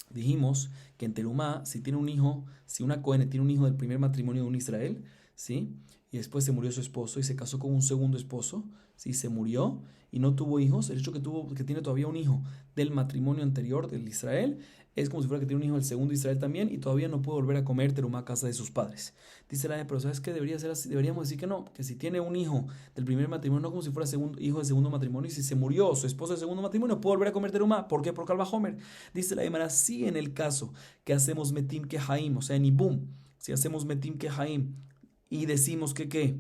dijimos que en Terumá, si tiene un hijo, si una Cohen tiene un hijo del primer matrimonio de un Israel, ¿sí? Y después se murió su esposo y se casó con un segundo esposo, ¿sí? Se murió y no tuvo hijos, el hecho que tiene todavía un hijo del matrimonio anterior del Israel, es como si fuera que tiene un hijo del segundo Israel también y todavía no puede volver a comer terumá a casa de sus padres. Dice la pero ¿sabes qué? Debería ser así, deberíamos decir que no, que si tiene un hijo del primer matrimonio, no como si fuera hijo del segundo matrimonio, y si se murió su esposo del segundo matrimonio, puede volver a comer terumá. ¿Por qué? Por Calva Homer. Dice la Gemara, sí, en el caso que hacemos metim kehaim, o sea, en Ibum, si hacemos metim kehaim y decimos que ¿qué?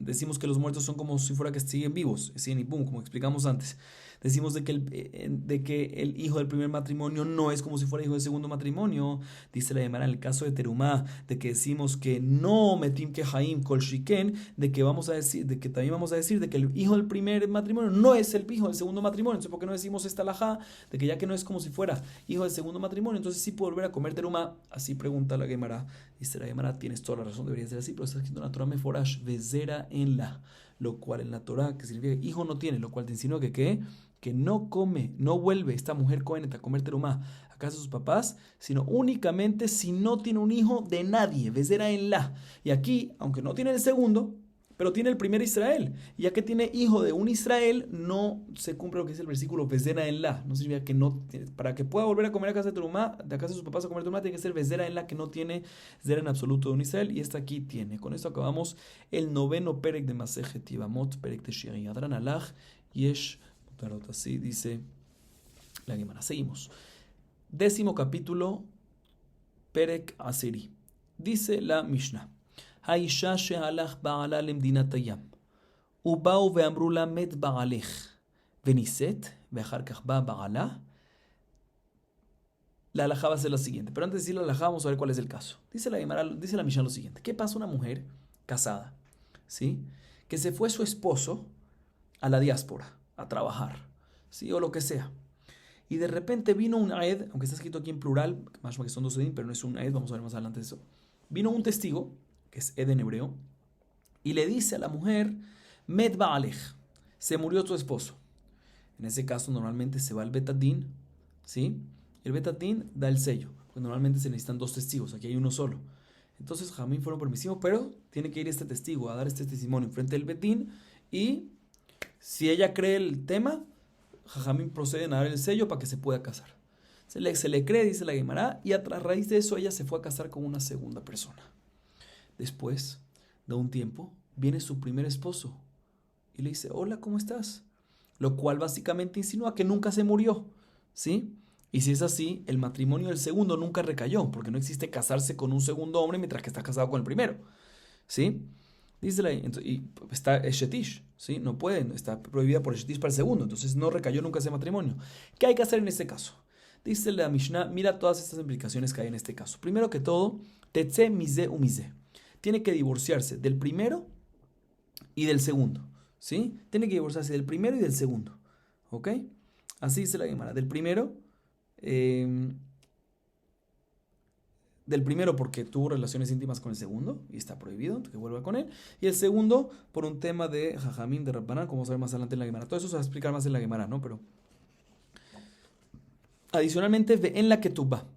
Decimos que los muertos son como si fuera que siguen vivos, ¿sí? Y pum, como explicamos antes. Decimos de que el hijo del primer matrimonio no es como si fuera hijo del segundo matrimonio. Dice la Gemara en el caso de Terumá, de que decimos que no metim que Jaim kol shiken, de que también vamos a decir de que el hijo del primer matrimonio no es el hijo del segundo matrimonio. Entonces, ¿por qué no decimos esta alajá? De que ya que no es como si fuera hijo del segundo matrimonio, entonces sí puede volver a comer Terumá. Así pregunta la Gemara. Dice la Gemara, tienes toda la razón, debería ser así, pero está escrito en la Torah meforash, vezera en la, lo cual en la Torah, que significa que hijo no tiene, lo cual te insinúa que ¿qué? Que no come, no vuelve esta mujer coheneta a comer terumá a casa de sus papás, sino únicamente si no tiene un hijo de nadie, vezera en la. Y aquí, aunque no tiene el segundo, pero tiene el primer Israel. Y ya que tiene hijo de un Israel, no se cumple lo que dice el versículo vezera en la. No significa que no, para que pueda volver a comer a casa de terumá, de casa de sus papás a comer terumá, tiene que ser vezera en la, que no tiene zera en absoluto de un Israel. Y esta aquí tiene. Con esto acabamos el 9º perek de Masejet Yevamot, perek de Shiri Adran Alach, Yesh. Así dice la Gemara. Seguimos. 10º capítulo, Perek Aseri. Dice la Mishnah. Haisha shehalach ba'ala lemdinat hayam. Ubao ve'amru la met ba'alech. Veniset, ve'achar kach ba ba'ala. La halajá va a ser la siguiente. Pero antes de decir la halajá, vamos a ver cuál es el caso. Dice la Gemara, dice la Mishnah lo siguiente. ¿Qué pasa una mujer casada? ¿Sí? Que se fue su esposo a la diáspora a trabajar, ¿sí? O lo que sea. Y de repente vino un aed, aunque está escrito aquí en plural, más que son dos edim, pero no es un aed, vamos a ver más adelante eso. Vino un testigo, que es ed en hebreo, y le dice a la mujer, Met ba'alech, se murió tu esposo. En ese caso normalmente se va al betadín, ¿sí? El betadín da el sello, porque normalmente se necesitan dos testigos, aquí hay uno solo. Entonces Jamín fueron permisivos, pero tiene que ir este testigo a dar este testimonio enfrente del betín, y si ella cree el tema, Jajamín proceden a dar el sello para que se pueda casar. Se le cree, dice la Gemara, y a raíz de eso ella se fue a casar con una segunda persona. Después de un tiempo, viene su primer esposo y le dice, hola, ¿cómo estás? Lo cual básicamente insinúa que nunca se murió, ¿sí? Y si es así, el matrimonio del segundo nunca recayó, porque no existe casarse con un segundo hombre mientras que está casado con el primero, ¿sí? Dice la, y está Eshetish, ¿sí? No pueden, está prohibida por Eshetish para el segundo, entonces no recayó nunca ese matrimonio. ¿Qué hay que hacer en este caso? Dice la Mishnah, mira todas estas implicaciones que hay en este caso. Primero que todo, Tetze mize umize. Tiene que divorciarse del primero y del segundo, ¿sí? Tiene que divorciarse del primero y del segundo, ¿ok? Así dice la Gemara, del primero porque tuvo relaciones íntimas con el segundo y está prohibido que vuelva con él, y el segundo por un tema de Jajamín, de Rabbanán, como vamos a ver más adelante en la Gemara. Todo eso se va a explicar más en la Gemara, ¿no? Pero adicionalmente, ve en la ketubá.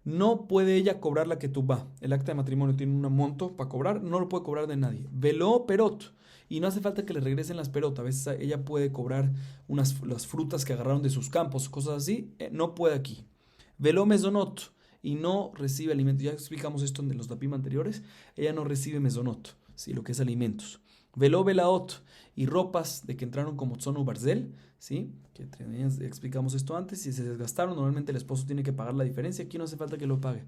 no puede ella cobrar la ketubá. El acta de matrimonio tiene un monto para cobrar, no lo puede cobrar de nadie. Veló perot. Y no hace falta que le regresen las perot. A veces ella puede cobrar las frutas que agarraron de sus campos, cosas así. No puede aquí. Veló mesonot. Y no recibe alimentos. Ya explicamos esto en los dapim anteriores. Ella no recibe mesonot, ¿sí? Lo que es alimentos. Veló velaot. Y ropas de que entraron como tzonu barzel, ¿sí? Que explicamos esto antes. Si se desgastaron, normalmente el esposo tiene que pagar la diferencia. Aquí no hace falta que lo pague.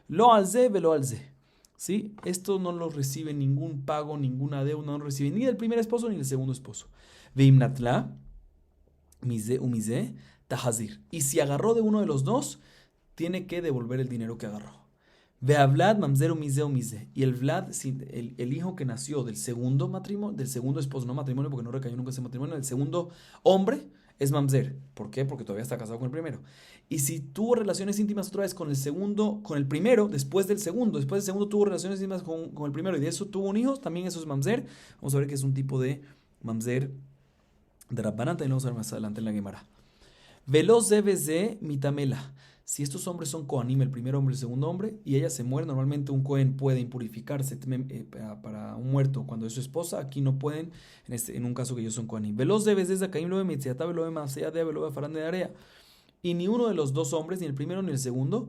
Lo alze, velo alze. ¿Sí? Esto no lo recibe ningún pago, ninguna deuda. No lo recibe ni del primer esposo ni del segundo esposo. Veimnatla, mize umize, tahazir. Y si agarró de uno de los dos, tiene que devolver el dinero que agarró. Ve a Vlad, mamzer mize mize. Y el Vlad, el hijo que nació del segundo matrimonio, del segundo esposo, no matrimonio porque no recayó nunca ese matrimonio, del segundo hombre, es mamzer. ¿Por qué? Porque todavía está casado con el primero. Y si tuvo relaciones íntimas otra vez con el segundo, con el primero, después del segundo tuvo relaciones íntimas con el primero y de eso tuvo un hijo, también eso es mamzer. Vamos a ver que es un tipo de mamzer de Rabbanán, también lo vamos a ver más adelante en la Gemara. Veloz de mitamela. Si estos hombres son Kohanim, el primer hombre y el segundo hombre, y ella se muere, normalmente un Kohen puede impurificarse para un muerto cuando es su esposa. Aquí no pueden, en un caso que ellos son Kohanim. Veloz de Zakaim lo de Mitziata, lo de Masea, lo de Farán de Area. Y ni uno de los dos hombres, ni el primero ni el segundo,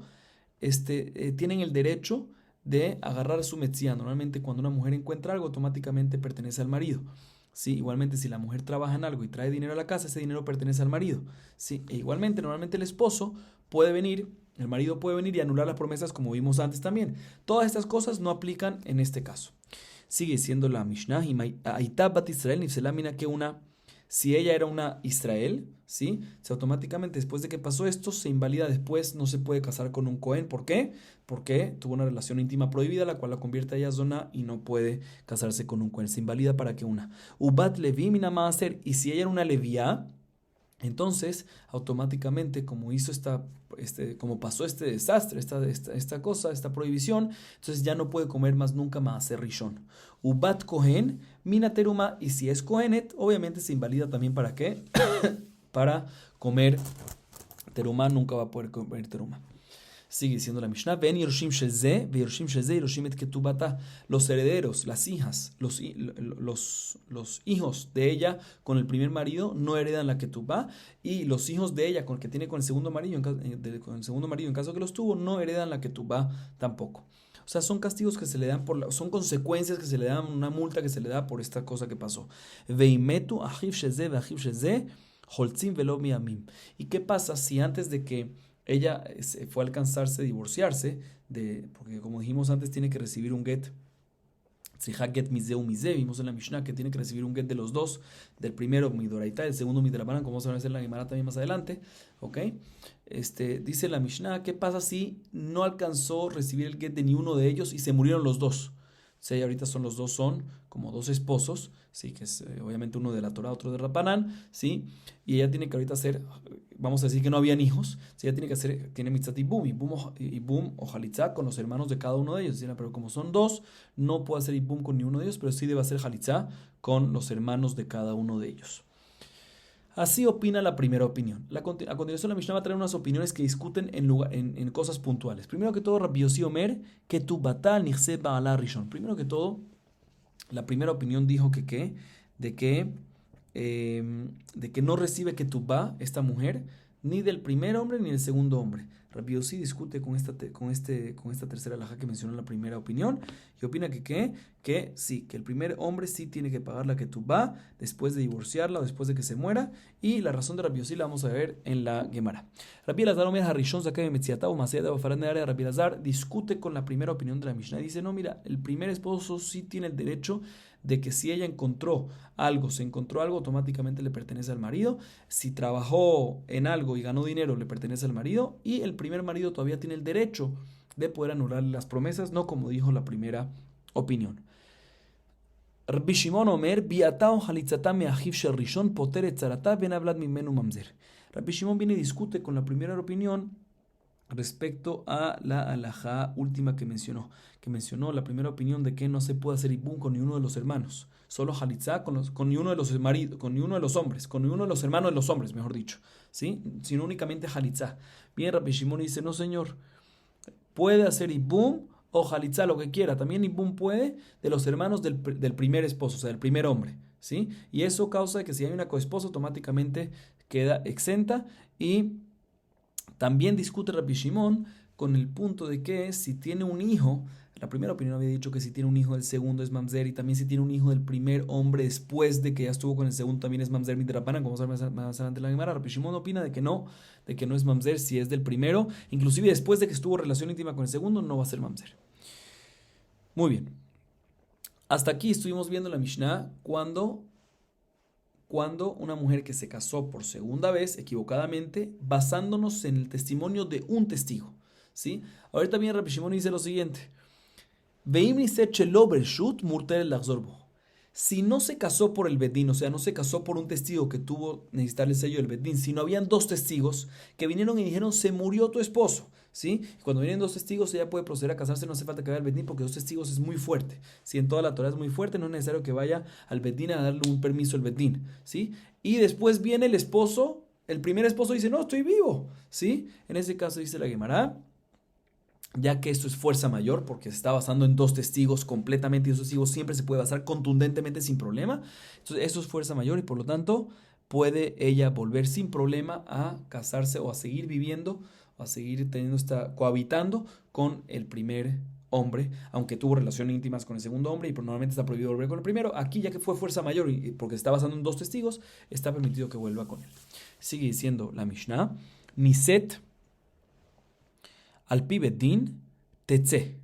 tienen el derecho de agarrar su metzía. Normalmente cuando una mujer encuentra algo, automáticamente pertenece al marido. Sí, igualmente si la mujer trabaja en algo y trae dinero a la casa, ese dinero pertenece al marido. Sí, e igualmente normalmente el esposo puede venir, el marido puede venir y anular las promesas como vimos antes también. Todas estas cosas no aplican en este caso. Sigue siendo la Mishnah, Aitab Israel Nifselamina que si ella era una Israel, ¿sí? Automáticamente después de que pasó esto se invalida después, no se puede casar con un Cohen. ¿Por qué? Porque tuvo una relación íntima prohibida, la cual la convierte a ella zona y no puede casarse con un Cohen. Se invalida para que una. Ubat Levi Minamaser, y si ella era una Leviá, entonces automáticamente como como pasó este desastre, esta cosa, esta prohibición, entonces ya no puede comer más nunca Maaser Rishon. Ubat Kohen, Mina Teruma, y si es Kohenet, obviamente se invalida también para qué? Para comer Teruma, nunca va a poder comer Teruma. Sigue diciendo la Mishnah, ven Yerushim Sheze, Yerushim Sheze, Yerushim et Ketubata, los herederos, las hijas, los hijos de ella con el primer marido no heredan la Ketubá, y los hijos de ella con el que tiene con el segundo marido, en caso que los tuvo, no heredan la Ketubá tampoco. O sea, son castigos que se le dan son consecuencias que se le dan, una multa que se le da por esta cosa que pasó. Veimetu achiv Sheze, veachiv Sheze, holtzim velo miamim. ¿Y qué pasa si antes de que ella fue a alcanzarse, divorciarse, porque como dijimos antes, tiene que recibir un get, get mizeu mize, vimos en la Mishnah que tiene que recibir un get de los dos, del primero midoraita, del segundo midrabanan, como vamos a ver en la Gemara también más adelante, ¿ok? Dice la Mishnah, ¿qué pasa si no alcanzó a recibir el get de ni uno de ellos y se murieron los dos? Sí, ahorita son como dos esposos, sí, que es obviamente uno de la Torah, otro de Rabbanán, sí, y ella tiene que ahorita hacer, vamos a decir que no habían hijos, sí, ella tiene mitzat y boom o jalitzá con los hermanos de cada uno de ellos, ¿sí? Pero como son dos, no puede hacer ibum con ni uno de ellos, pero sí debe hacer jalitzá con los hermanos de cada uno de ellos. Así opina la primera opinión. A continuación la Mishnah va a traer unas opiniones que discuten en cosas puntuales. Primero que todo, Rabbi Yossi Omer, que tu batal nichse ba'ala rishon. Primero que todo, la primera opinión dijo de que no recibe que tu ba, esta mujer, ni del primer hombre ni del segundo hombre. Rabbi Yossi discute con esta tercera alajá que mencionó en la primera opinión y opina que sí, que el primer hombre sí tiene que pagar la ketubá después de divorciarla o después de que se muera, y la razón de Rabbi Yossi la vamos a ver en la Gemara. Rabbi Elazar Omer Harishon Zakei Metziata o Masea de Bafarán de Área. Rabbi Elazar discute con la primera opinión de la Mishnah y dice, no, mira, el primer esposo sí tiene el derecho de que si ella se encontró algo, automáticamente le pertenece al marido. Si trabajó en algo y ganó dinero, le pertenece al marido, y el primer marido todavía tiene el derecho de poder anular las promesas, no como dijo la primera opinión. Rabbi Shimon Omer, biatao halitzata meachiv shel rishon poter et tzarata ben hablad mimenu mamzer. Rabbi Shimon viene y discute con la primera opinión respecto a la alajá última que mencionó la primera opinión de que no se puede hacer ibum con ni uno de los hermanos, solo halitzá con ni uno de los maridos, con ni uno de los hombres, con ni uno de los hermanos de los hombres, mejor dicho, ¿sí? Sino únicamente halitzá. Bien, Rabbi Shimon dice, no señor, puede hacer ibum o jalitza, lo que quiera. También ibum puede de los hermanos del primer esposo, o sea, del primer hombre, ¿sí? Y eso causa que si hay una coesposa, automáticamente queda exenta. Y también discute Rabbi Shimon con el punto de que si tiene un hijo, la primera opinión había dicho que si tiene un hijo del segundo es mamzer, y también si tiene un hijo del primer hombre después de que ya estuvo con el segundo también es mamzer midrabanan, como vamos a ver más adelante en la Gemara. Rabbi Shimon opina de que no es mamzer si es del primero, inclusive después de que estuvo relación íntima con el segundo no va a ser mamzer. Muy bien. Hasta aquí estuvimos viendo la Mishnah cuando una mujer que se casó por segunda vez, equivocadamente, basándonos en el testimonio de un testigo, ¿sí? Ahorita viene Rabbi Shimon y dice lo siguiente: si no se casó por el bedín, o sea, no se casó por un testigo que tuvo necesitar el sello del bedín, sino habían dos testigos que vinieron y dijeron, se murió tu esposo, ¿sí? Y cuando vienen dos testigos, ella puede proceder a casarse, no hace falta que vaya al bedín, porque dos testigos es muy fuerte, ¿sí? En toda la Torah es muy fuerte, no es necesario que vaya al bedín a darle un permiso al bedín, ¿sí? Y después viene el esposo, el primer esposo dice, no, estoy vivo, ¿sí? En ese caso dice la Gemara, ya que esto es fuerza mayor, porque se está basando en dos testigos completamente, y esos testigos siempre se puede basar contundentemente sin problema. Entonces, eso es fuerza mayor y por lo tanto puede ella volver sin problema a casarse o a seguir viviendo, o a seguir cohabitando con el primer hombre, aunque tuvo relaciones íntimas con el segundo hombre y normalmente está prohibido volver con el primero. Aquí, ya que fue fuerza mayor y porque se está basando en dos testigos, está permitido que vuelva con él. Sigue diciendo la Mishnah, Niset al pibedin tetze,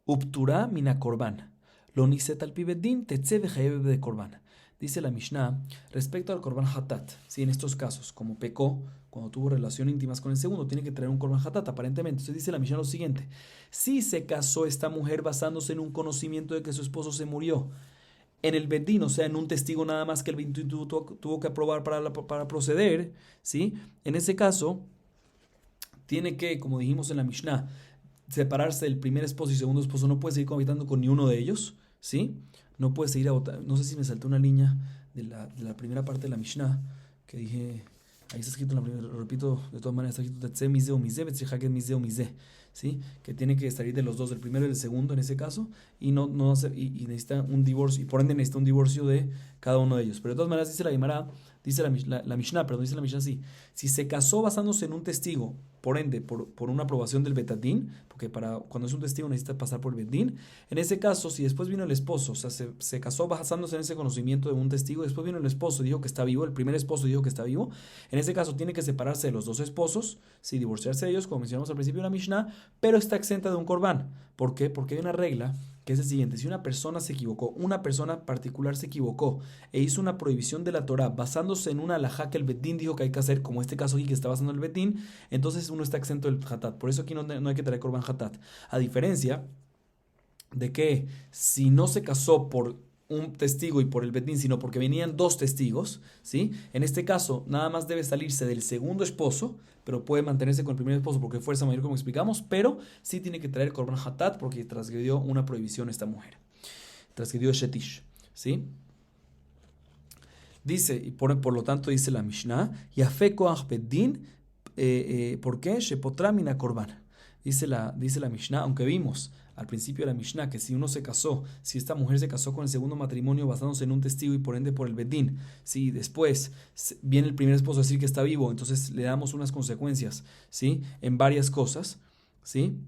uptura mina korban. Lo niset al pibedin tetze vejayev de korban. Dice la Mishnah respecto al korban hatat. Si en estos casos, como pecó, cuando tuvo relaciones íntimas con el segundo, tiene que traer un korban hatat, aparentemente. Entonces dice la Mishnah lo siguiente: si se casó esta mujer basándose en un conocimiento de que su esposo se murió, en el bedín, o sea, en un testigo nada más que el bedín tuvo que aprobar para proceder, ¿sí? En ese caso, tiene que, como dijimos en la Mishnah, separarse del primer esposo y segundo esposo, no puede seguir cohabitando con ni uno de ellos, ¿sí? No puede seguir a votar. No sé si me salté una línea de la primera parte de la Mishnah, que dije, ahí está escrito, lo repito, de todas maneras, está escrito, Tetze mize o mize, betzihaget mize o mize, ¿sí? Que tiene que salir de los dos, del primero y del segundo en ese caso, y y necesita un divorcio, y por ende necesita un divorcio de cada uno de ellos. Pero de todas maneras dice la Gemara, dice la Mishnah, perdón, dice la Mishnah así: si se casó basándose en un testigo, por ende, por una aprobación del betadín, porque cuando es un testigo necesita pasar por el bedín, en ese caso, si después vino el esposo, o sea, se casó basándose en ese conocimiento de un testigo, después vino el esposo y dijo que está vivo, el primer esposo dijo que está vivo, en ese caso tiene que separarse de los dos esposos, sí, divorciarse de ellos, como mencionamos al principio de la Mishnah, pero está exenta de un corbán. ¿Por qué? Porque hay una regla que es el siguiente: si una persona se equivocó, una persona particular se equivocó e hizo una prohibición de la Torah basándose en una alajá que el bedín dijo que hay que hacer, como este caso aquí que está basando en el bedín, entonces uno está exento del hatat. Por eso aquí no hay que traer korban hatat. A diferencia de que si no se casó por un testigo y por el bedín, sino porque venían dos testigos, ¿sí? En este caso, nada más debe salirse del segundo esposo, pero puede mantenerse con el primer esposo porque fuerza mayor, como explicamos, pero sí tiene que traer korban hatat porque transgredió una prohibición esta mujer. Transgredió shetish, ¿sí? Dice, y por lo tanto dice la Mishnah, Yafé koach bedín, ¿por qué? Shepotra mina korban. Dice la Mishnah, aunque vimos al principio de la Mishnah que si uno se casó, si esta mujer se casó con el segundo matrimonio basándose en un testigo y por ende por el bedín, si después viene el primer esposo a decir que está vivo, entonces le damos unas consecuencias, ¿sí? En varias cosas, ¿sí?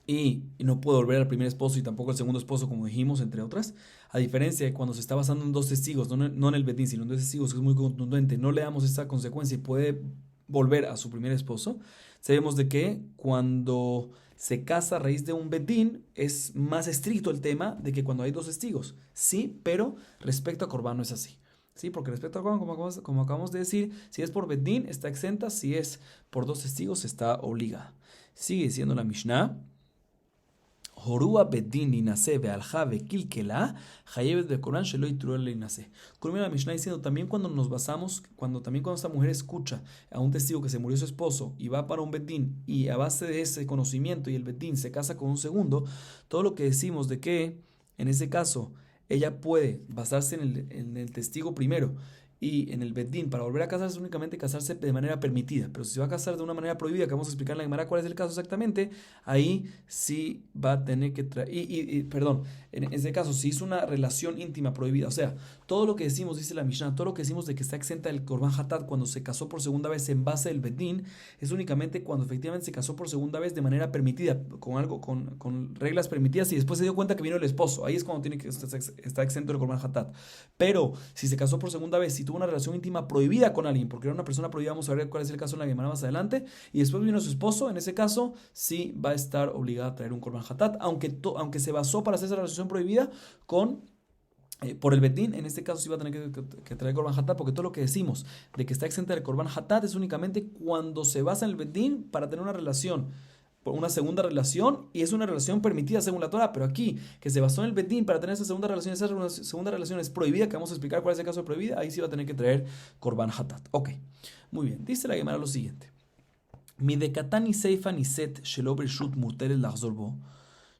Y no puede volver al primer esposo y tampoco al segundo esposo, como dijimos, entre otras. A diferencia de cuando se está basando en dos testigos, no en el bedín, sino en dos testigos, que es muy contundente, no le damos esta consecuencia y puede volver a su primer esposo. Sabemos de que cuando se casa a raíz de un bedín es más estricto el tema de que cuando hay dos testigos. Sí, pero respecto a Corban no es así. Sí, porque respecto a Corban, como acabamos de decir, si es por bedín está exenta, si es por dos testigos está obligada. Sigue diciendo la Mishnah: Horúa bedín inase bealja kilkela hayevet bekoran shelo itrul inase. Culmina la Mishnah diciendo también cuando esta mujer escucha a un testigo que se murió su esposo y va para un bedín y a base de ese conocimiento y el bedín se casa con un segundo, todo lo que decimos de que en ese caso ella puede basarse en el testigo primero y en el Beddin, para volver a casarse, es únicamente casarse de manera permitida. Pero si se va a casar de una manera prohibida, que vamos a explicar en la Gemara cuál es el caso exactamente, ahí sí va a tener que traer. Perdón, en ese caso, si es una relación íntima prohibida, o sea, todo lo que decimos, dice la Mishnah, todo lo que decimos de que está exenta del Korban Hatat cuando se casó por segunda vez en base del Beddin, es únicamente cuando efectivamente se casó por segunda vez de manera permitida, con algo, con reglas permitidas, y después se dio cuenta que vino el esposo. Ahí es cuando tiene que está exento del Korban Hatat. Pero si se casó por segunda vez, si tuvo una relación íntima prohibida con alguien, porque era una persona prohibida, vamos a ver cuál es el caso en la Gemara más adelante, y después vino su esposo, en ese caso sí va a estar obligada a traer un Korban Hatat, aunque se basó para hacer esa relación prohibida por el Beddin, en este caso sí va a tener que traer Korban Hatat, porque todo lo que decimos de que está exenta del Korban Hatat es únicamente cuando se basa en el Beddin para tener una relación, una segunda relación, y es una relación permitida según la Torah, pero aquí, que se basó en el Beddin para tener esa segunda relación es prohibida, que vamos a explicar cuál es el caso de prohibida, ahí sí va a tener que traer Korban Hatat. Ok, muy bien, dice la Gemara lo siguiente. Mi de katani seifa ni set shelo bershut murtelet lahzor bo,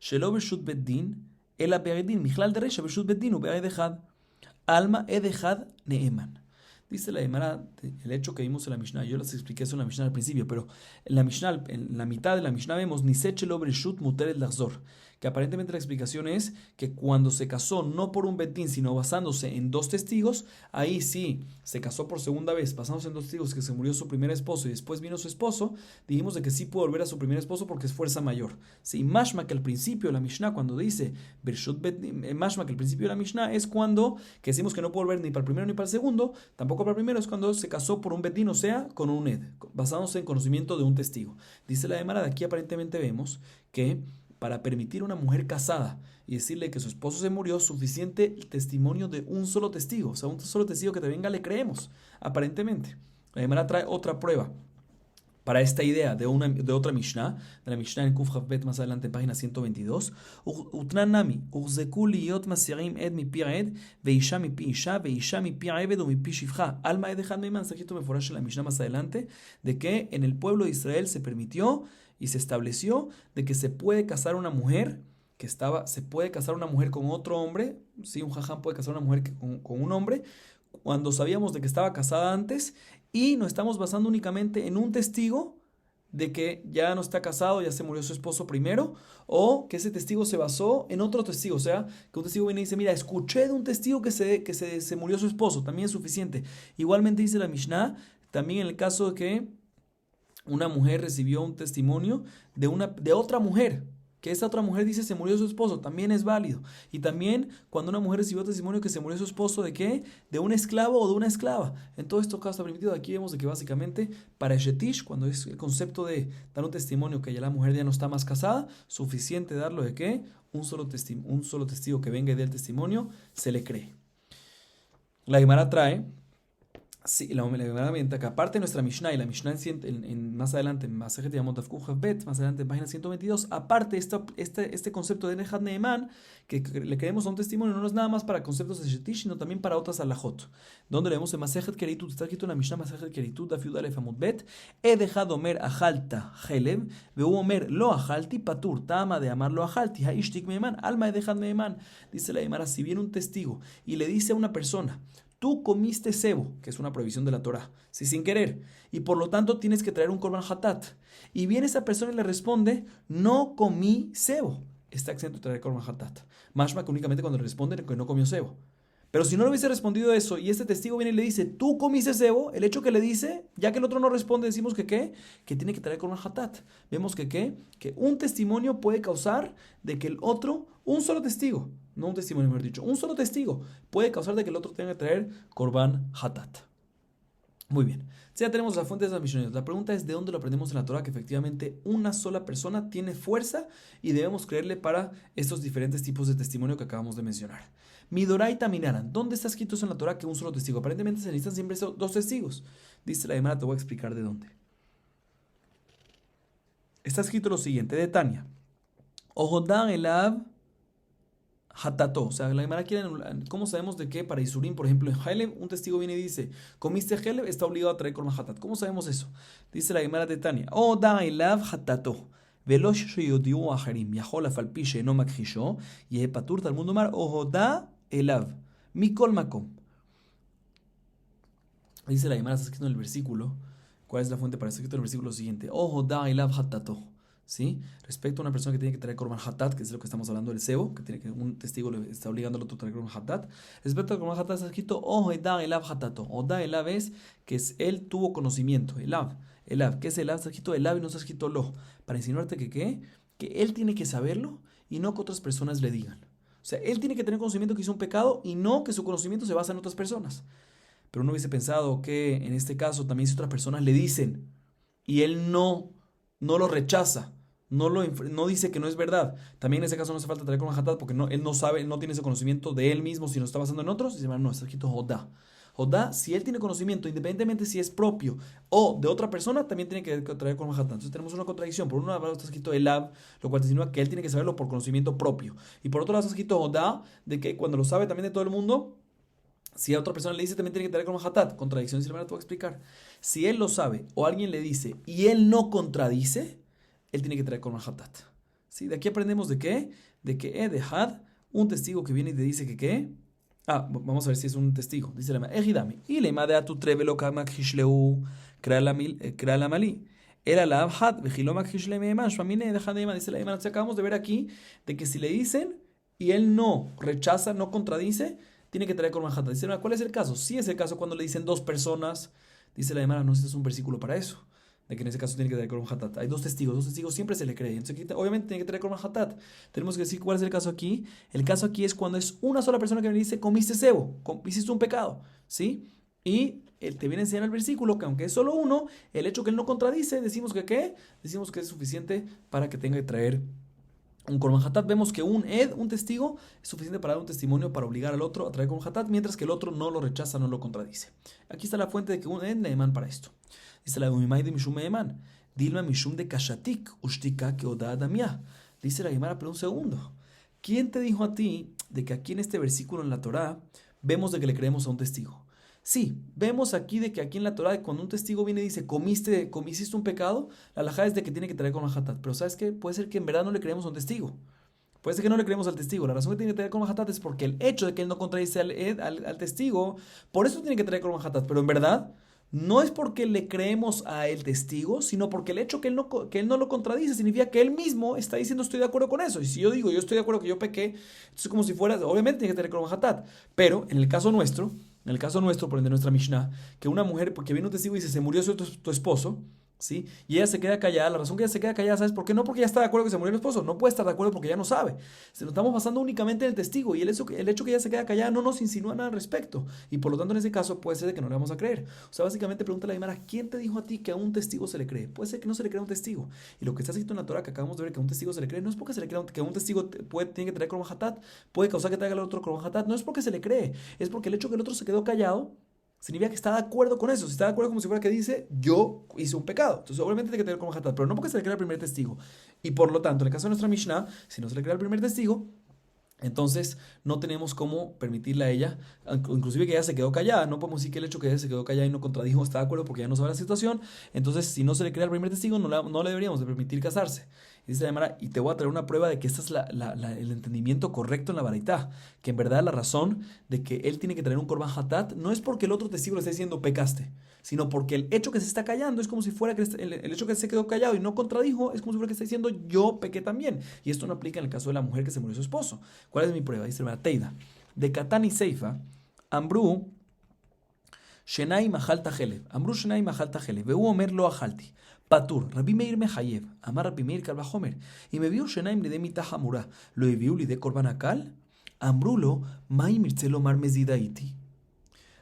shelo bershut Beddin, el be'edin, michlal de reisha bershut Beddin, ube'ed echad, alma ed echad neeman. Dice la Gemara, el hecho que vimos en la Mishnah, yo les expliqué eso en la Mishnah al principio, pero en la Mishnah, en la mitad de la Mishnah vemos Niset shelo bereshut muteret lahzor, que aparentemente la explicación es que cuando se casó no por un betín, sino basándose en dos testigos, ahí sí se casó por segunda vez, basándose en dos testigos, que se murió su primer esposo y después vino su esposo, dijimos de que sí pudo volver a su primer esposo porque es fuerza mayor. Sí, mashma que al principio de la Mishnah, cuando dice bereshut betín, mashma que al principio de la Mishnah es cuando que decimos que no puede volver ni para el primero ni para el segundo, tampoco para el primero, es cuando se casó por un betín, o sea, con un ed, basándose en conocimiento de un testigo. Dice la Gemara, de aquí aparentemente vemos que para permitir a una mujer casada y decirle que su esposo se murió, suficiente el testimonio de un solo testigo, o sea, un solo testigo que te venga, le creemos, aparentemente. La Gemara trae otra prueba para esta idea de otra Mishnah, de la Mishnah en Kuf Bet más adelante, en página 122. Utnanami, urzekul liyot masirim ed mi pi ed, veisha mi pi isha, veisha mi pi ebed o mi pi shifcha. Alma edechad meiman, sajito meforash en la Mishnah más adelante, de que en el pueblo de Israel se permitió y se estableció de que se puede casar una mujer se puede casar una mujer con otro hombre, sí, un jajam puede casar una mujer con un hombre, cuando sabíamos de que estaba casada antes, y nos estamos basando únicamente en un testigo de que ya no está casado, ya se murió su esposo primero, o que ese testigo se basó en otro testigo, o sea, que un testigo viene y dice, mira, escuché de un testigo que se murió su esposo, también es suficiente. Igualmente dice la Mishnah, también en el caso de que una mujer recibió un testimonio de otra mujer, que esa otra mujer dice se murió su esposo, también es válido. Y también cuando una mujer recibió testimonio que se murió su esposo, ¿de qué? De un esclavo o de una esclava. En todos estos casos está permitido. Aquí vemos de que básicamente para Shetish, cuando es el concepto de dar un testimonio que ya la mujer ya no está más casada, suficiente darlo de qué? Un solo testigo que venga y dé el testimonio, se le cree. La Gemara trae, sí, la Gemara comenta que aparte de nuestra Mishnah y la Mishnah más adelante en Masejet Yamot Daf Kuf Bet, más adelante en página 122, aparte este concepto de Nehad Neeman, que le creemos a un testimonio, no es nada más para conceptos de Shetish, sino también para otras alajot. Donde leemos en Masejet Keritut, está escrito en la Mishnah Masejet Keritut, Daf Yud Alef Amud Bet, he dejado Omer Ajalta Heleb, veu Omer Lo Ajalti Patur, Tama de Amar Lo Ajalti, Haishtik Meeman, Alma he dejad Meeman. Dice la Gemara, si viene un testigo y le dice a una persona, tú comiste cebo, que es una prohibición de la Torah, sí, sin querer, y por lo tanto tienes que traer un Korban Hatat. Y viene esa persona y le responde, no comí cebo. Está exento de traer Korban Hatat. Mashma que únicamente cuando le responden que no comió cebo. Pero si no le hubiese respondido eso y este testigo viene y le dice, tú comiste cebo, el hecho que le dice, ya que el otro no responde, decimos que ¿qué? Que tiene que traer Korban Hatat. Vemos que ¿qué? Que un testimonio puede causar de que el otro, un solo testigo, no un testimonio mejor dicho, un solo testigo puede causar de que el otro tenga que traer Korban Hatat. Muy bien, ya tenemos la fuente de esas misiones. La pregunta es de dónde lo aprendemos en la Torah, que efectivamente una sola persona tiene fuerza y debemos creerle para estos diferentes tipos de testimonio que acabamos de mencionar. Midoraita minaran, ¿dónde está escrito eso en la Torah que un solo testigo? Aparentemente se necesitan siempre dos testigos. Dice la Gemara, te voy a explicar de dónde. Está escrito lo siguiente, de Tania. Ojodan elav hatato, o sea, la Gemara quiere anular. ¿Cómo sabemos de qué? Para Isurim, por ejemplo, en Heleb, un testigo viene y dice, comiste Heleb, está obligado a traer Korban Hatat. ¿Cómo sabemos eso? Dice la Gemara de Tania, Ojodan elav hatato. ולא שיודיעו אחרים, יכול אף על פי שאינו מכחישו, יהיה פטור. תלמוד לומר, או הודה אליו, מכל מקום. Dice la Gemara, está escrito en el versículo. ¿Cuál es la fuente para eso? Está escrito en el versículo siguiente. Ojo da ilav hatato. ¿Sí? Respecto a una persona que tiene que traer korban hatat, que es lo que estamos hablando del cebo, que tiene que un testigo le está obligando al otro a traer korban hatat. Respecto al korban hatat está escrito ojo da ilav hatato. O da ilav es que él tuvo conocimiento. Elav. ¿Qué es elav? Está escrito elav y no está escrito lo. Para insinuarte que ¿qué? Que él tiene que saberlo y no que otras personas le digan. O sea, él tiene que tener conocimiento que hizo un pecado y no que su conocimiento se basa en otras personas. Pero uno hubiese pensado que en este caso también si otras personas le dicen y él no lo rechaza, no dice que no es verdad, también en ese caso no hace falta traer con hatat porque él no sabe, no tiene ese conocimiento de él mismo si lo está basando en otros. Dice, no, está escrito Jodá. Jodá, si él tiene conocimiento, independientemente si es propio o de otra persona, también tiene que traer con hatat. Entonces tenemos una contradicción. Por un lado está escrito Elab, lo cual te insinúa que él tiene que saberlo por conocimiento propio. Y por otro lado está escrito Jodá, de que cuando lo sabe también de todo el mundo, si a otra persona le dice, también tiene que traer con hatat. Contradicción, si la verdad te voy a explicar. Si él lo sabe o alguien le dice y él no contradice, él tiene que traer con hatat. ¿Sí? De aquí aprendemos de qué? De que Edehad, un testigo que viene y te dice que qué. Vamos a ver si es un testigo. Dice la Ejidami. Y le made a tu trevelo kamak hishleu kra la mali. Era la abhad, vejilomak hishlememan, shmamine dejadema. Dice la Emma. Acabamos de ver aquí de que si le dicen y él no rechaza, no contradice, tiene que traer korban hatat. Dice, ¿cuál es el caso? Si es el caso cuando le dicen dos personas, dice la Gemara, no, este es un versículo para eso, de que en ese caso tiene que traer korban hatat. Hay dos testigos siempre se le cree. Entonces, obviamente tiene que traer korban hatat. Tenemos que decir cuál es el caso aquí. El caso aquí es cuando es una sola persona que me dice, comiste cebo, hiciste un pecado, ¿sí? Y él te viene a enseñar el versículo que aunque es solo uno, el hecho que él no contradice, decimos que ¿qué? Decimos que es suficiente para que tenga que traer un korban hatat. Vemos que un testigo, es suficiente para dar un testimonio para obligar al otro a traer korban hatat, mientras que el otro no lo rechaza, no lo contradice. Aquí está la fuente de que un ed neeman para esto. Dice la Umimai de Mishum neeman. Dilma Mishum de Kashatik, Ushtika que Oda Adamia. Dice la Gemara, pero un segundo. ¿Quién te dijo a ti de que aquí en este versículo en la Torá vemos de que le creemos a un testigo? Sí, vemos aquí de que aquí en la Torá, cuando un testigo viene y dice, hiciste un pecado, la halajá es de que tiene que traer con hatat. Pero ¿sabes qué? Puede ser que en verdad no le creemos a un testigo. Puede ser que no le creemos al testigo. La razón que tiene que traer con hatat es porque el hecho de que él no contradice al testigo, por eso tiene que traer con hatat. Pero en verdad, no es porque le creemos a el testigo, sino porque el hecho que él no lo contradice significa que él mismo está diciendo estoy de acuerdo con eso. Y si yo digo yo estoy de acuerdo que yo pequé, entonces como si fuera, obviamente tiene que traer con hatat. Pero en el caso nuestro, por ende nuestra Mishnah, que una mujer, porque viene un testigo y dice, se murió tu esposo, ¿sí? Y ella se queda callada. La razón que ella se queda callada, ¿sabes por qué? No porque ella está de acuerdo que se murió el esposo, no puede estar de acuerdo porque ella no sabe. Se nos estamos basando únicamente en el testigo y el hecho que ella se queda callada no nos insinúa nada al respecto. Y por lo tanto, en ese caso, puede ser de que no le vamos a creer. O sea, básicamente pregunta la Gemara, ¿quién te dijo a ti que a un testigo se le cree? Puede ser que no se le crea a un testigo. Y lo que está escrito en la Torah, que acabamos de ver que a un testigo se le cree, no es porque se le crea que a un testigo tiene que traer korban hatat, puede causar que traiga el otro korban hatat, no es porque se le cree, es porque el hecho que el otro se quedó callado significa que está de acuerdo con eso. Si está de acuerdo como si fuera que dice, yo hice un pecado. Entonces, obviamente tiene que tener como hatat, pero no porque se le crea el primer testigo. Y por lo tanto, en el caso de nuestra Mishnah, si no se le crea el primer testigo, entonces no tenemos cómo permitirle a ella, inclusive que ella se quedó callada, no podemos decir que el hecho que ella se quedó callada y no contradijo está de acuerdo porque ya no sabe la situación, entonces si no se le crea el primer testigo no le deberíamos de permitir casarse. Y dice la Gemara, y te voy a traer una prueba de que este es el entendimiento correcto en la baraitá, que en verdad la razón de que él tiene que traer un korban hatat no es porque el otro testigo le esté diciendo pecaste, sino porque el hecho que se está callando es como si fuera que el hecho que se quedó callado y no contradijo es como si fuera que está diciendo yo pequé también. Y esto no aplica en el caso de la mujer que se murió su esposo. ¿Cuál es mi prueba? Dice la Teida. De Katán y Seifa, Ambru, Shenai Mahal Tajelev. Ambru Shenai Mahal Tajelev. Veu Omer lo ajalti. Patur, Rabbi Meir Mehayev, Amar Rabbi Meir Kalvahomer. Y me vio Shenaim le de mitahamura. Lo eviu li de Korban Akal. Ambrulo, Mai Mircelo Mar Mezidaiti.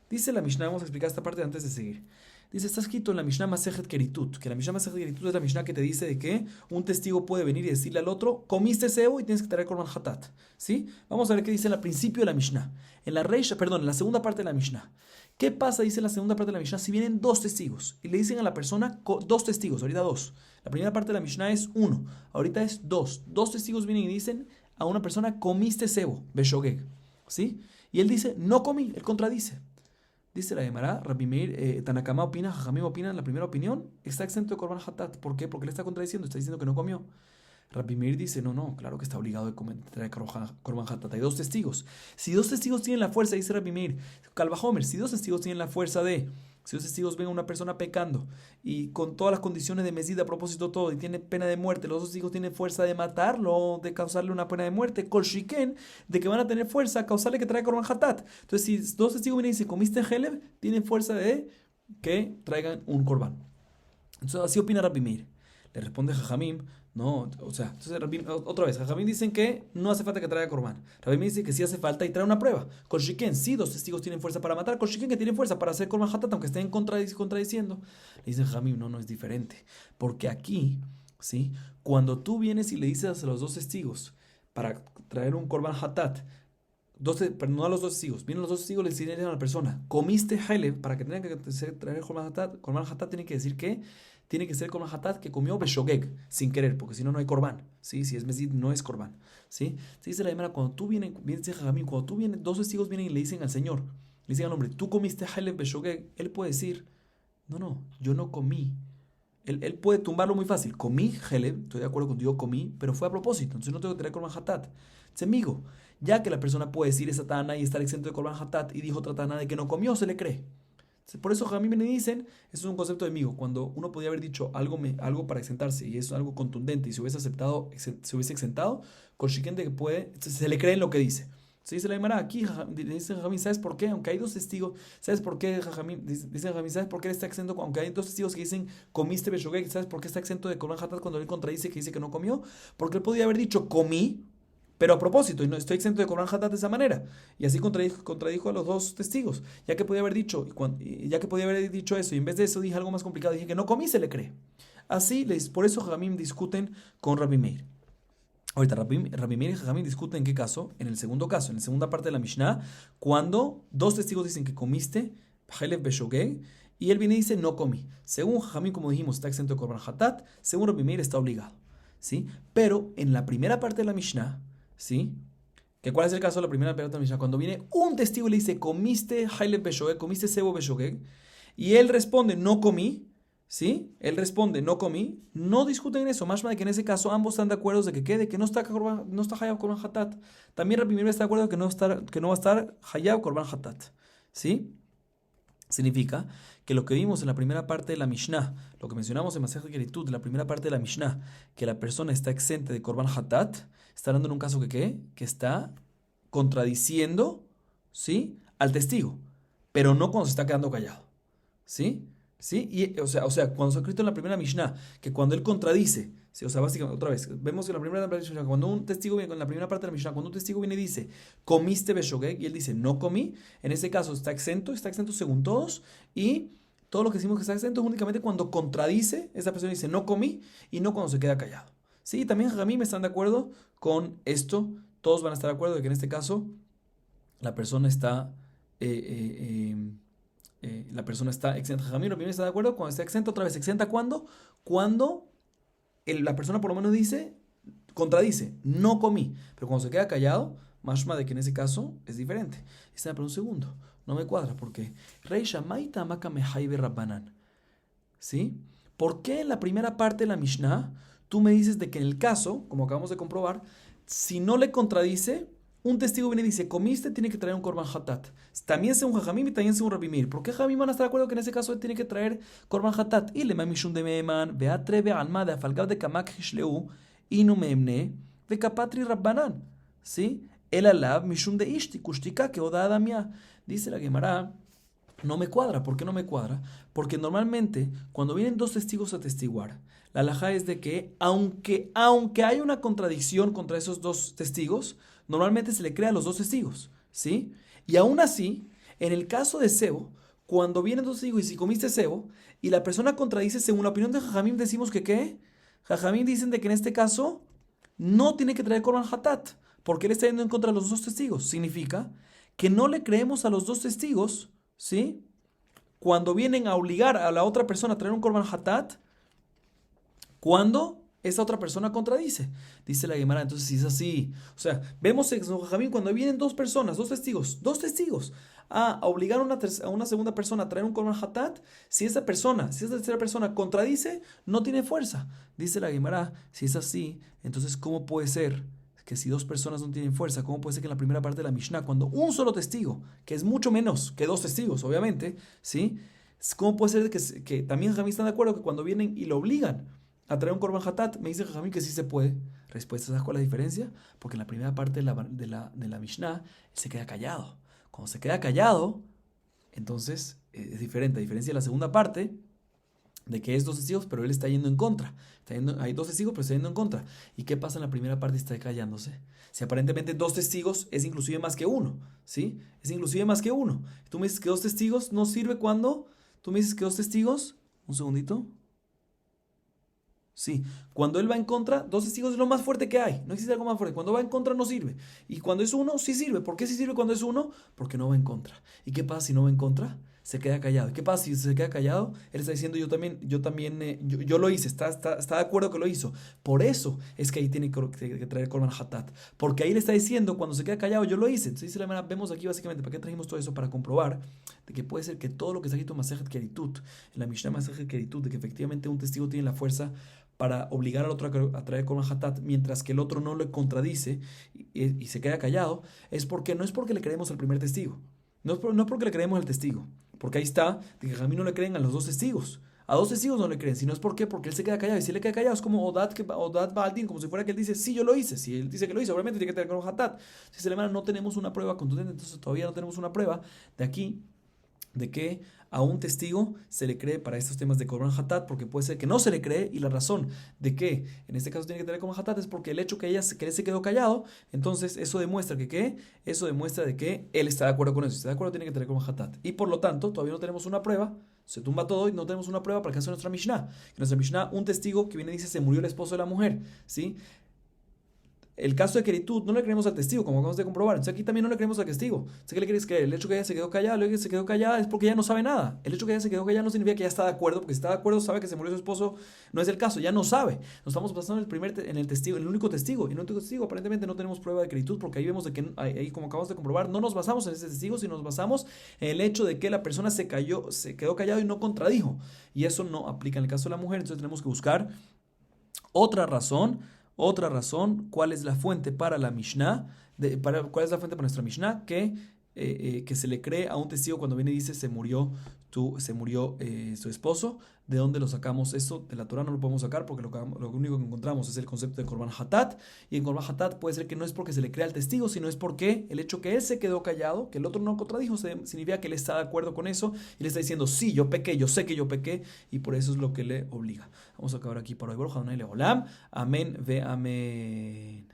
Dice la Mishnah, vamos a explicar esta parte antes de seguir. Dice, está escrito en la Mishnah Masejet Keritut, que la Mishnah Masejet Keritut es la Mishnah que te dice de que un testigo puede venir y decirle al otro, comiste cebo y tienes que traer korban hatat, ¿sí? Vamos a ver qué dice al principio de la Mishnah. En la segunda parte de la Mishnah. ¿Qué pasa, dice la segunda parte de la Mishnah, si vienen dos testigos y le dicen a la persona, dos testigos, ahorita dos? La primera parte de la Mishnah es uno, ahorita es dos. Dos testigos vienen y dicen a una persona, comiste cebo, beshogeg, ¿sí? Y él dice, no comí, él contradice. Dice la Gemara, Rabbi Meir, Tanakama opina, Jajamim opina, en la primera opinión, está exento de korban hatat. ¿Por qué? Porque le está contradiciendo, está diciendo que no comió. Rabbi Meir dice, no, claro que está obligado de traer korban hatat. Hay dos testigos. Si dos testigos tienen la fuerza, dice Rabbi Meir, Kalvahomer, si dos testigos tienen la fuerza de Si dos testigos ven a una persona pecando y con todas las condiciones de mesida, a propósito todo, y tiene pena de muerte, los dos testigos tienen fuerza de matarlo, de causarle una pena de muerte, kol shiken, de que van a tener fuerza a causarle que traiga korban hatat. Entonces, si dos testigos vienen y dicen, comiste heleb, tienen fuerza de que traigan un korban. Entonces, así opina Rabbi Meir. Le responde Jajamim, no, o sea, entonces otra vez, Jajamim dicen que no hace falta que traiga korban. Rabbi Meir dice que sí hace falta y trae una prueba. Kol shiken, sí, dos testigos tienen fuerza para matar. Kol shiken que tienen fuerza para hacer korban hatat, aunque estén contradiciendo. Le dicen Jajamim, no, no es diferente. Porque aquí, ¿sí? Cuando tú vienes y le dices a los dos testigos para traer un korban hatat, pero no a los dos testigos, vienen los dos testigos y le dicen a la persona, comiste haleb, para que tengan que traer korban hatat tiene que decir que tiene que ser korban hatat que comió beshogeg, sin querer, porque si no, no hay korban, ¿sí? Si es mesid, no es korban, ¿sí? Se dice la Gemara, cuando tú vienes, cuando tú vienes, dos testigos vienen y le dicen al Señor, le dicen al hombre, tú comiste haleb beshogeg, él puede decir, no, yo no comí. Él puede tumbarlo muy fácil. Comí haleb, estoy de acuerdo contigo, comí, pero fue a propósito, entonces no tengo que traer korban hatat. Es amigo, ya que la persona puede decir esa tana y estar exento de korban hatat y dijo otra tana de que no comió, se le cree. Por eso a mí me dicen, eso es un concepto de amigo, cuando uno podía haber dicho algo para exentarse y es algo contundente y se hubiese aceptado, se hubiese exentado, con shiken de que puede, se le cree en lo que dice. Se dice la Gemara, aquí dice Jajamín, ¿sabes por qué? Aunque hay dos testigos, ¿sabes por qué Jajamín? Dice Jajamín, ¿sabes por qué él está exento? Aunque hay dos testigos que dicen, comiste beshogeg, ¿sabes por qué está exento de korban hatat cuando él contradice que dice que no comió? Porque él podía haber dicho, comí, pero a propósito, y no estoy exento de korban hatat de esa manera. Y así contradijo a los dos testigos. Ya que podía haber dicho, eso, y en vez de eso dije algo más complicado, dije que no comí, se le cree. Así, por eso Jajamim discuten con Rabbi Meir. Ahorita, Rabbi Meir y Jajamim discuten en qué caso. En el segundo caso, en la segunda parte de la Mishnah, cuando dos testigos dicen que comiste, haleb beshogeg, y él viene y dice, no comí. Según Jajamim, como dijimos, está exento de korban hatat. Según Rabbi Meir, está obligado. ¿Sí? Pero en la primera parte de la Mishnah, ¿sí? ¿Cuál es el caso de la primera parte de la Mishnah? Cuando viene un testigo y le dice, comiste haleb beshogeg, comiste sebo beshogeg, y él responde, no comí, ¿sí? Él responde, no comí, no discuten eso, más de que en ese caso ambos están de acuerdo de que quede, que no está hayab korban hatat. También Rabbi Meir está de acuerdo que no va a estar hayab korban hatat, ¿sí? Significa que lo que vimos en la primera parte de la Mishnah, lo que mencionamos en Masej Keritut, de la primera parte de la Mishnah, que la persona está exenta de korban hatat, está dando en un caso que está contradiciendo, ¿sí? Al testigo, pero no cuando se está quedando callado, ¿sí? ¿Sí? Y, o sea, cuando se ha escrito en la primera Mishnah, que cuando él contradice, ¿sí? O sea, básicamente, otra vez, vemos que en la primera parte de la Mishnah, cuando un testigo viene, en la primera parte de la Mishnah, cuando un testigo viene y dice, comiste beshogeg, y él dice, no comí, en ese caso está exento según todos, y todo lo que decimos que está exento es únicamente cuando contradice, esa persona dice, no comí, y no cuando se queda callado. Sí, también a mí me están de acuerdo con esto, todos van a estar de acuerdo de que en este caso la persona está exenta. Jamiro primero está de acuerdo cuando está exenta, otra vez exenta cuando la persona por lo menos dice, contradice, no comí, pero cuando se queda callado, mashma de que en ese caso es diferente. Está por un segundo, no me cuadra porque Rey Shamaita Maka Mehaibe Rabbanan, ¿sí? ¿Por qué en la primera parte de la Mishnah tú me dices de que en el caso, como acabamos de comprobar, si no le contradice, un testigo viene y dice, comiste, tiene que traer un korban hatat? También según Jajamim y también según Rabbi Meir. ¿Por qué Jajamim van a estar de acuerdo que en ese caso él tiene que traer korban hatat? Y le mishum de meeman, beatre alma de afalgab de kamak hishleu, inu meemne, de kapatri rabbanan. ¿Sí? El alab mishum de ishti, kushtika, que oda adamia. Dice la Gemara, no me cuadra. ¿Por qué no me cuadra? Porque normalmente, cuando vienen dos testigos a testiguar, la halajá es de que, aunque hay una contradicción contra esos dos testigos, normalmente se le cree a los dos testigos, ¿sí? Y aún así, en el caso de cebo, cuando vienen dos testigos y si comiste cebo, y la persona contradice, según la opinión de Jajamim, decimos que ¿qué? Jajamim dicen de que en este caso no tiene que traer korban hatat, porque él está yendo en contra de los dos testigos. Significa que no le creemos a los dos testigos, ¿sí? Cuando vienen a obligar a la otra persona a traer un korban hatat, cuando esa otra persona contradice. Dice la Gemara, entonces si es así, o sea, vemos en Jajamim cuando vienen dos personas, dos testigos, a obligar a una segunda persona a traer un korban hatat, si esa tercera persona contradice, no tiene fuerza. Dice la Gemara, si es así, entonces ¿cómo puede ser que si dos personas no tienen fuerza, cómo puede ser que en la primera parte de la Mishnah, cuando un solo testigo, que es mucho menos que dos testigos, obviamente, ¿sí? ¿Cómo puede ser que también Jajamín están de acuerdo que cuando vienen y lo obligan a traer un Korban Hatat, me dice Jajamín que sí se puede? Respuesta, ¿sabes cuál es la diferencia? Porque en la primera parte de la Mishnah, él se queda callado. Cuando se queda callado, entonces es diferente. A diferencia de la segunda parte, de que es dos testigos, pero él está yendo en contra. Hay dos testigos, pero está yendo en contra. ¿Y qué pasa en la primera parte? Está callándose. Si aparentemente dos testigos es inclusive más que uno, ¿sí? Es inclusive más que uno. Tú me dices que dos testigos no sirve cuando... Tú me dices que dos testigos... Un segundito. Sí, cuando él va en contra, dos testigos es lo más fuerte que hay. No existe algo más fuerte. Cuando va en contra no sirve. Y cuando es uno, sí sirve. ¿Por qué sí sirve cuando es uno? Porque no va en contra. ¿Y qué pasa si no va en contra? Se queda callado. ¿Y qué pasa si se queda callado? Él está diciendo, yo lo hice. Está de acuerdo que lo hizo. Por eso es que ahí tiene que traer Korban Hatat. Porque ahí le está diciendo, cuando se queda callado, yo lo hice. Entonces dice la hermana, vemos aquí básicamente, ¿para qué trajimos todo eso? Para comprobar de que puede ser que todo lo que está escrito en Masejet Keritut, en la Mishnah Masejet Keritut, de que efectivamente un testigo tiene la fuerza para obligar al otro a traer Korban Hatat, mientras que el otro no le contradice y se queda callado, no es porque le creemos al primer testigo, no es porque le creemos al testigo, porque ahí está, de que a mí no le creen a los dos testigos. A dos testigos no le creen, sino es porque él se queda callado. Y si él le queda callado, es como Odat Baldin, como si fuera que él dice, sí, yo lo hice. Si él dice que lo hizo, obviamente tiene que tener Korban Hatat. Si se le no tenemos una prueba contundente, entonces todavía no tenemos una prueba de aquí de que a un testigo se le cree para estos temas de Korban Hatat, porque puede ser que no se le cree, y la razón de que en este caso tiene que tener Korban Hatat es porque el hecho que él se quedó callado, entonces eso demuestra eso demuestra de que él está de acuerdo con eso. Si está de acuerdo, tiene que tener Korban Hatat. Y por lo tanto, todavía no tenemos una prueba, se tumba todo y no tenemos una prueba para el caso de nuestra Mishnah. En nuestra Mishnah, un testigo que viene y dice se murió el esposo de la mujer, ¿sí? El caso de Keritut no le creemos al testigo, como acabamos de comprobar. Entonces aquí también no le creemos al testigo. ¿Qué le quieres creer? El hecho que ella se quedó callada, lo que se quedó callada es porque ella no sabe nada. El hecho que ella se quedó callada no significa que ella está de acuerdo, porque si está de acuerdo sabe que se murió su esposo. No es el caso, ya no sabe. Nos estamos basando en el testigo, en el único testigo. Y en el único testigo aparentemente no tenemos prueba de Keritut, porque ahí vemos de que, ahí como acabamos de comprobar, no nos basamos en ese testigo, sino nos basamos en el hecho de que la persona se quedó callado y no contradijo. Y eso no aplica en el caso de la mujer, entonces tenemos que buscar otra razón. Otra razón, ¿cuál es la fuente para la Mishnah? ¿Cuál es la fuente para nuestra Mishnah? Que se le cree a un testigo cuando viene y dice se murió su esposo. ¿De dónde lo sacamos eso? De la Torah no lo podemos sacar porque lo único que encontramos es el concepto de Korban Hatat. Y en Korban Hatat puede ser que no es porque se le crea al testigo, sino es porque el hecho que él se quedó callado, que el otro no contradijo, significa que él está de acuerdo con eso y le está diciendo, sí, yo pequé, yo sé que yo pequé, y por eso es lo que le obliga. Vamos a acabar aquí por hoy. Baruch Adonai Leolam. Amén ve amén.